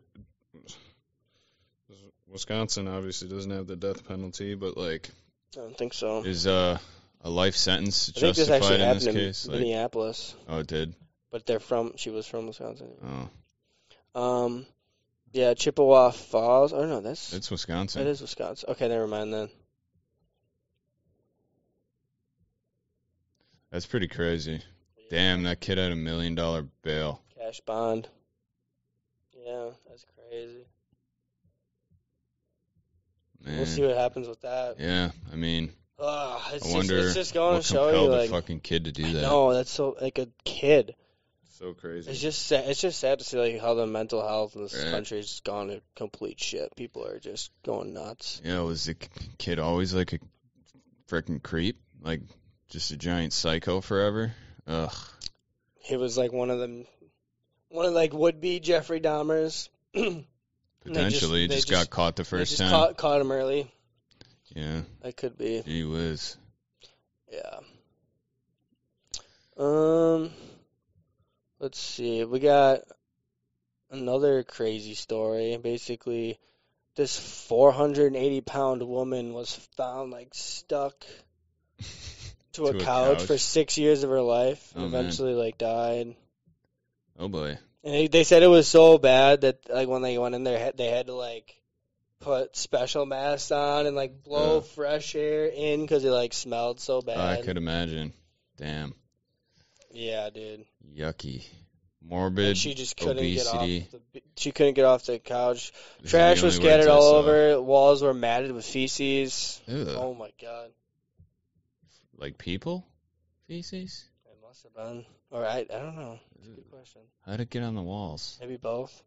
Wisconsin obviously doesn't have the death penalty, but, like... I don't think so. Is a life sentence justified in this case? I think this actually happened in Minneapolis. Oh, it did? But she was from Wisconsin. Oh. Yeah, Chippewa Falls. Oh, no, it's Wisconsin. It is Wisconsin. Okay, never mind then. That's pretty crazy. Damn, that kid had $1 million bail. Cash bond. Yeah, that's crazy. Man. We'll see what happens with that. Yeah, I mean, I wonder it's just going what to show you, compelled like, a fucking kid to do that. No, that's so like a kid. So crazy. It's just sad to see like how the mental health in this country has just gone to complete shit. People are just going nuts. Yeah, was the kid always like a freaking creep, like just a giant psycho forever? Ugh. He was like one of like would-be Jeffrey Dahmers. Potentially, just got caught the first time. Caught him early. Yeah. That could be. Gee whiz. Yeah. Let's see. We got another crazy story. Basically, this 480-pound woman was found like stuck to a couch for 6 years of her life. And eventually, like, died. Oh boy. And they said it was so bad that like when they went in there, they had to like put special masks on and like blow fresh air in because it like smelled so bad. I could imagine. Damn. Yeah, dude. Yucky. Morbid. And she just couldn't obesity. She couldn't get off the couch. Trash was scattered all over. Walls were matted with feces. Ew. Oh my god. Like people? Feces? It must have been. Or I don't know. That's a good question. How'd it get on the walls? Maybe both.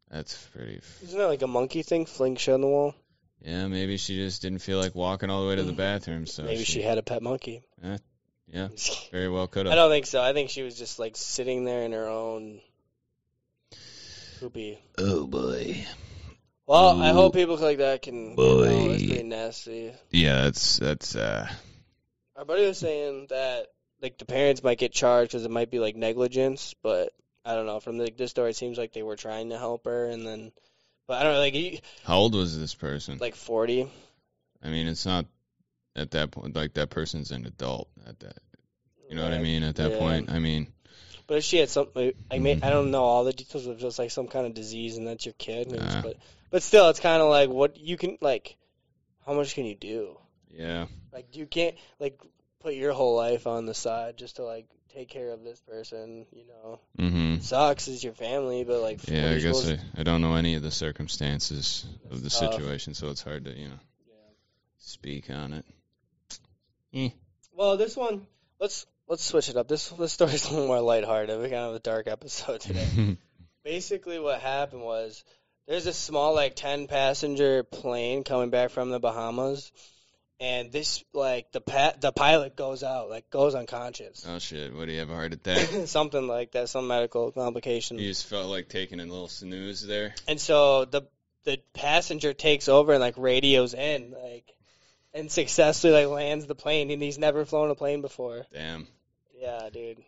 That's pretty. Isn't that like a monkey thing? Fling shit on the wall? Yeah, maybe she just didn't feel like walking all the way to the bathroom. So maybe she had a pet monkey. Yeah, very well could have. I don't think so. I think she was just like sitting there in her own poopy. Oh boy. Well, I hope people like that can. Boy, that's pretty nasty. Yeah, that's. Our buddy was saying that like the parents might get charged because it might be like negligence, but I don't know. From this story, it seems like they were trying to help her, and then, but I don't know. Like, how old was this person? Like 40. I mean, it's not. At that point, like, that person's an adult at that. You know what I mean? At that point, I mean. But if she had something, I don't know all the details of just like some kind of disease, and that's your kid. But still, it's kind of like what you can like. How much can you do? Yeah. Like you can't like put your whole life on the side just to like take care of this person. You know. Mm-hmm. It sucks. It's your family, but like. Yeah, I guess I don't know any of the circumstances of the situation, so it's hard to speak on it. Well, this one, let's switch it up. This story's a little more lighthearted. We kind of have a dark episode today. Basically, what happened was there's a small, like 10-passenger plane coming back from the Bahamas, and this like the pilot goes unconscious. Oh shit! What, do you have a heart attack? Something like that, some medical complication. You just felt like taking a little snooze there. And so the passenger takes over and like radios in like. And successfully like lands the plane, and he's never flown a plane before. Damn. Yeah, dude.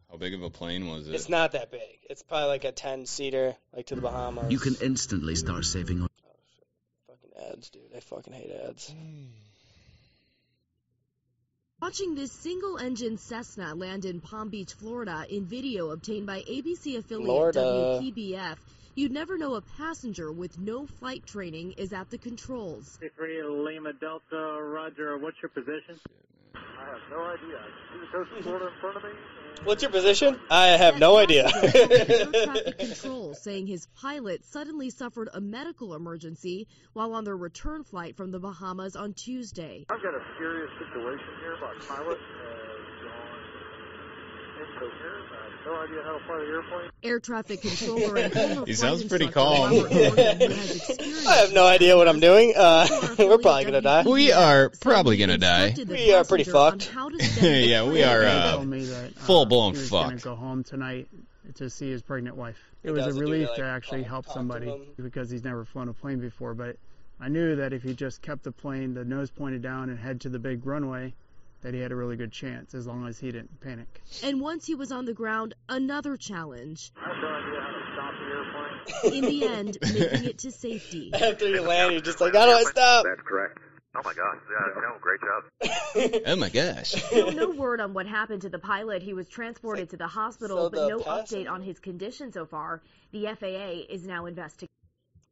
How big of a plane was it? It's not that big. It's probably like a 10-seater, like to the Bahamas. You can instantly start saving on. Oh shit! Fucking ads, dude. I fucking hate ads. Watching this single-engine Cessna land in Palm Beach, Florida, in video obtained by ABC affiliate WPBF. You'd never know a passenger with no flight training is at the controls. 3 Lima Delta, Roger. What's your position? I have no idea. I see the coast of Florida in front of me. What's your position? I have no idea. Air traffic control saying his pilot suddenly suffered a medical emergency while on their return flight from the Bahamas on Tuesday. I've got a serious situation here. My pilot incoherent. I have no idea how to fly the airplane. Air traffic controller and former he sounds pretty calm. I have no idea what I'm doing. We're probably gonna die. We are probably gonna die. We are pretty fucked. Yeah, we are full-blown fucked. He was gonna go home tonight to see his pregnant wife. It was a relief to actually help somebody because he's never flown a plane before. But I knew that if he just kept the plane, the nose pointed down, and head to the big runway, that he had a really good chance as long as he didn't panic. And once he was on the ground, another challenge. I have no idea how to stop the airplane. In the end, making it to safety. After you land, you're just like, how do I stop? That's correct. Oh my gosh, yeah, great job. Oh my gosh. Still no word on what happened to the pilot. He was transported to the hospital, but no update on his condition so far. The FAA is now investigating.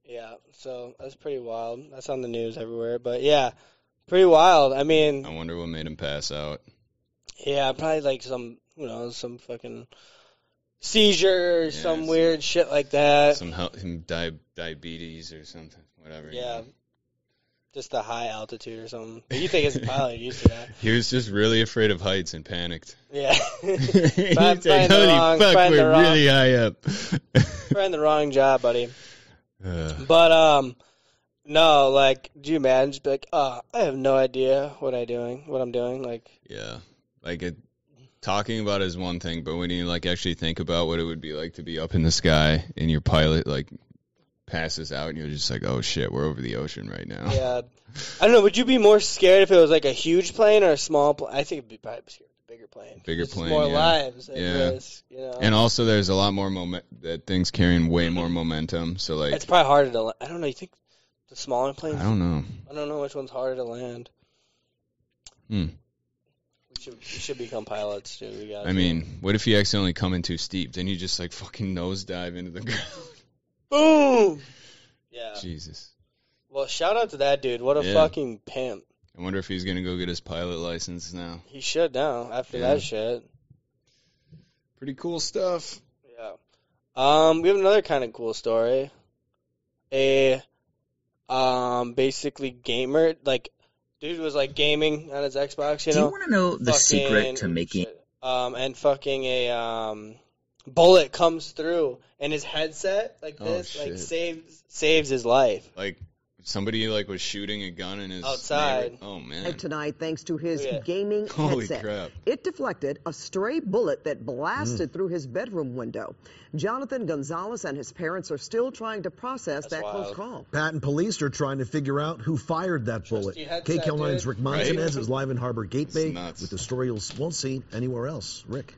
Yeah, so that's pretty wild. That's on the news everywhere, but yeah. Pretty wild. I mean, I wonder what made him pass out. Yeah, probably like some fucking seizure or some weird shit like that. Some diabetes or something, whatever. Yeah. Just the high altitude or something. You think it's a pilot used to that. He was just really afraid of heights and panicked. Yeah. He's like, holy fuck, we're really high up. Trying the wrong job, buddy. But, no, like, do you imagine just be like, I have no idea what I'm doing. Like, yeah. Like, talking about it is one thing, but when you, like, actually think about what it would be like to be up in the sky and your pilot, like, passes out and you're just like, oh shit, we're over the ocean right now. Yeah. I don't know, would you be more scared if it was like a huge plane or a small plane? I think it'd be probably scared of a bigger plane. Bigger plane, more lives at risk, you know? And also there's a lot more that thing's carrying way more momentum, so like... It's probably harder to... I don't know, you think the smaller planes... I don't know. I don't know which one's harder to land. We should become pilots, too. I mean, what if you accidentally come in too steep? Then you just like fucking nosedive into the ground. Boom! Yeah. Jesus. Well, shout out to that dude. What a fucking pimp. I wonder if he's going to go get his pilot license now. He should now, after that shit. Pretty cool stuff. Yeah. We have another kind of cool story. Basically gamer, like, dude was, like, gaming on his Xbox, you know? Do you want to know the secret to making... and fucking a, bullet comes through, and his headset, like this, like saves his life. Like somebody like was shooting a gun in his outside. Oh man! Tonight, thanks to his gaming Holy headset, crap. it deflected a stray bullet that blasted through his bedroom window. Jonathan Gonzalez and his parents are still trying to process that close call. Patton police are trying to figure out who fired that bullet. KCAL9's Rick Montanez is live in Harbor Gate Bay with the story you won't see anywhere else. Rick.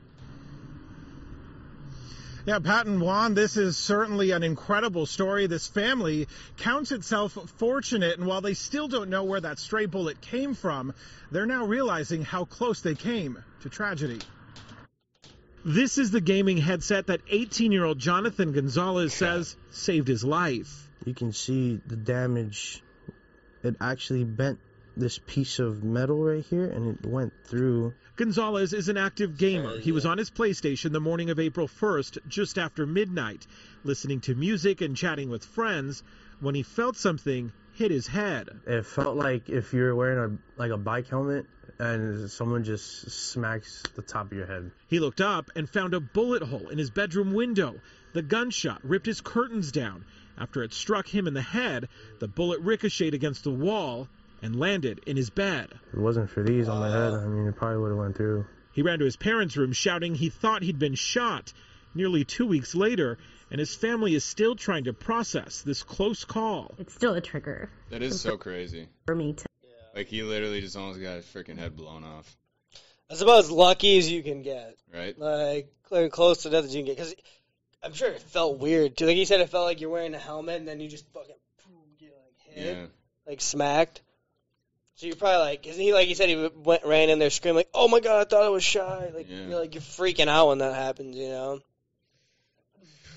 Yeah, Patton Juan, this is certainly an incredible story. This family counts itself fortunate, and while they still don't know where that stray bullet came from, they're now realizing how close they came to tragedy. This is the gaming headset that 18-year-old Jonathan Gonzalez says saved his life. You can see the damage. It actually bent this piece of metal right here, and it went through. Gonzalez is an active gamer. He was on his PlayStation the morning of April 1st, just after midnight, listening to music and chatting with friends, when he felt something hit his head. It felt like if you're wearing a bike helmet and someone just smacks the top of your head. He looked up and found a bullet hole in his bedroom window. The gunshot ripped his curtains down. After it struck him in the head, the bullet ricocheted against the wall and landed in his bed. If it wasn't for these on my head, I mean, it probably would have went through. He ran to his parents' room shouting he thought he'd been shot. Nearly 2 weeks later, and his family is still trying to process this close call. It's still a trigger. That is so crazy. For me too. Like, he literally just almost got his freaking head blown off. That's about as lucky as you can get. Right. Like, close to death as you can get. Because I'm sure it felt weird, too. Like you said, it felt like you're wearing a helmet, and then you just fucking get, like, hit. Like, smacked. So you're probably like, isn't he, like you said, he ran in there screaming, like, oh my God, I thought I was shy. Like, you're freaking out when that happens, you know?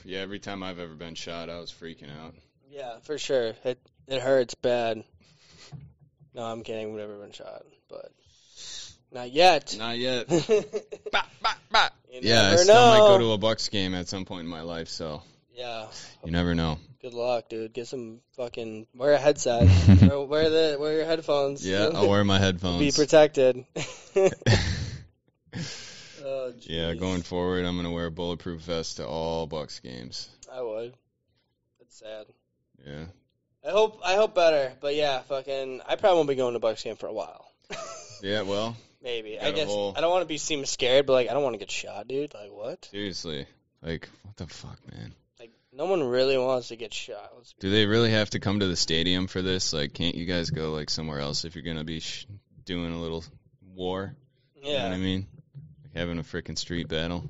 Yeah, every time I've ever been shot, I was freaking out. Yeah, for sure. It hurts bad. No, I'm kidding. I've never been shot, but not yet. Not yet. bah, bah, bah. Yeah, I still might go to a Bucks game at some point in my life, so yeah, you never know. Good luck, dude. Get some fucking wear a headset. wear your headphones. Yeah, I'll wear my headphones. Be protected. Yeah, going forward, I'm gonna wear a bulletproof vest to all Bucks games. I would. It's sad. Yeah. I hope better, but yeah, fucking, I probably won't be going to Bucks game for a while. Yeah, well, maybe. I guess I don't want to seem scared, but like I don't want to get shot, dude. Like what? Seriously, like what the fuck, man? Like no one really wants to get shot. Do they really have to come to the stadium for this? Like, can't you guys go like somewhere else if you're gonna be doing a little war? Yeah. You know what I mean? Like having a freaking street battle.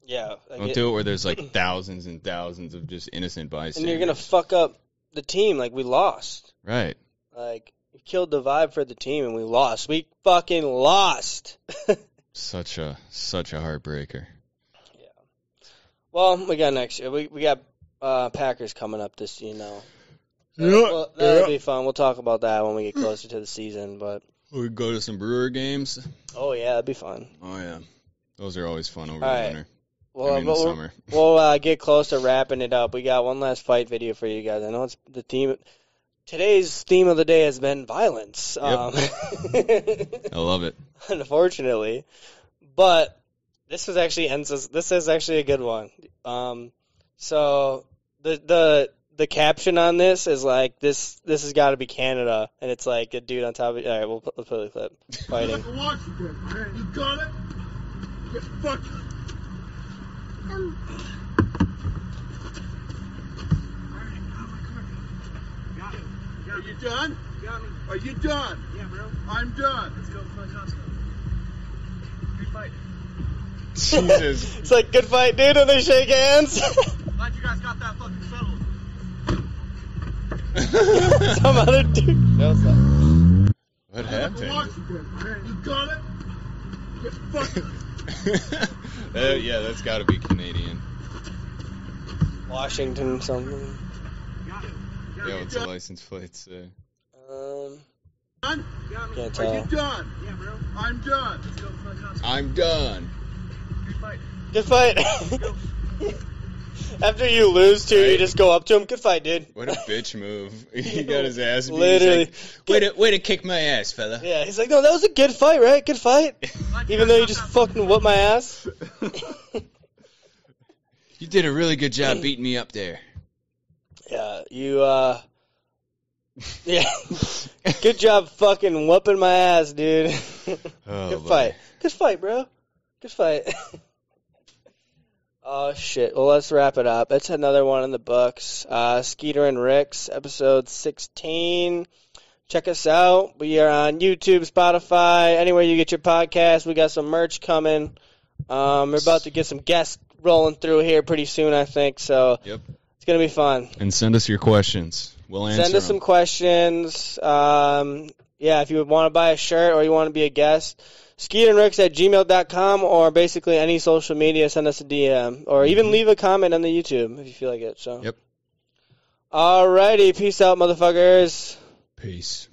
Yeah. Don't do it where there's like thousands and thousands of just innocent bystanders. And you're gonna fuck up the team. Like we lost. Right. Like we killed the vibe for the team and we lost. We fucking lost. Such a heartbreaker. Yeah. Well, we got next year. We got Packers coming up this, you know. So that'll be fun. We'll talk about that when we get closer to the season. But we go to some Brewer games. Oh yeah, that'd be fun. Oh yeah, those are always fun over the winter. Well, the summer. We'll get close to wrapping it up. We got one last fight video for you guys. I know it's the team today's theme of the day has been violence. Yep. I love it. Unfortunately, but this is actually a good one. So the caption on this is like this has got to be Canada, and it's like a dude on top of. All right, we'll play the clip fighting. Washington, you got it? Get fucked. Are you done? Got me. Are you done? Yeah, bro. I'm done. Let's go play Costco. Good fight. Jesus. It's like, good fight, dude, and they shake hands. Glad you guys got that fucking settled. Some other dude. No, it's not. What happened? Washington, you got it? Get fucked. Yeah, that's got to be Canadian. Washington something. Yeah, what's the license plate say? Done? Can't Are tell. you done? Yeah, bro. I'm done. Let's go play Costco. I'm done. Good fight. Good fight. After you lose, too, you just go up to him. Good fight, dude. What a bitch move. He got his ass beat. Literally. Like, way to kick my ass, fella. Yeah, he's like, no, that was a good fight, right? Good fight. Even though you just fucking whooped my ass. You did a really good job beating me up there. Yeah, yeah. Good job fucking whooping my ass, dude. Oh, good fight. Good fight, bro. Good fight. Oh, shit. Well, let's wrap it up. It's another one in the books. Skeeter and Rix, episode 16. Check us out. We are on YouTube, Spotify, anywhere you get your podcast. We got some merch coming. We're about to get some guests rolling through here pretty soon, I think. So yep. It's going to be fun. And send us your questions. We'll answer Send us some questions. Yeah, if you want to buy a shirt or you want to be a guest, skeeterandrix@gmail.com, or basically any social media, send us a DM. Or even leave a comment on the YouTube if you feel like it. So. Yep. Alrighty, peace out, motherfuckers. Peace.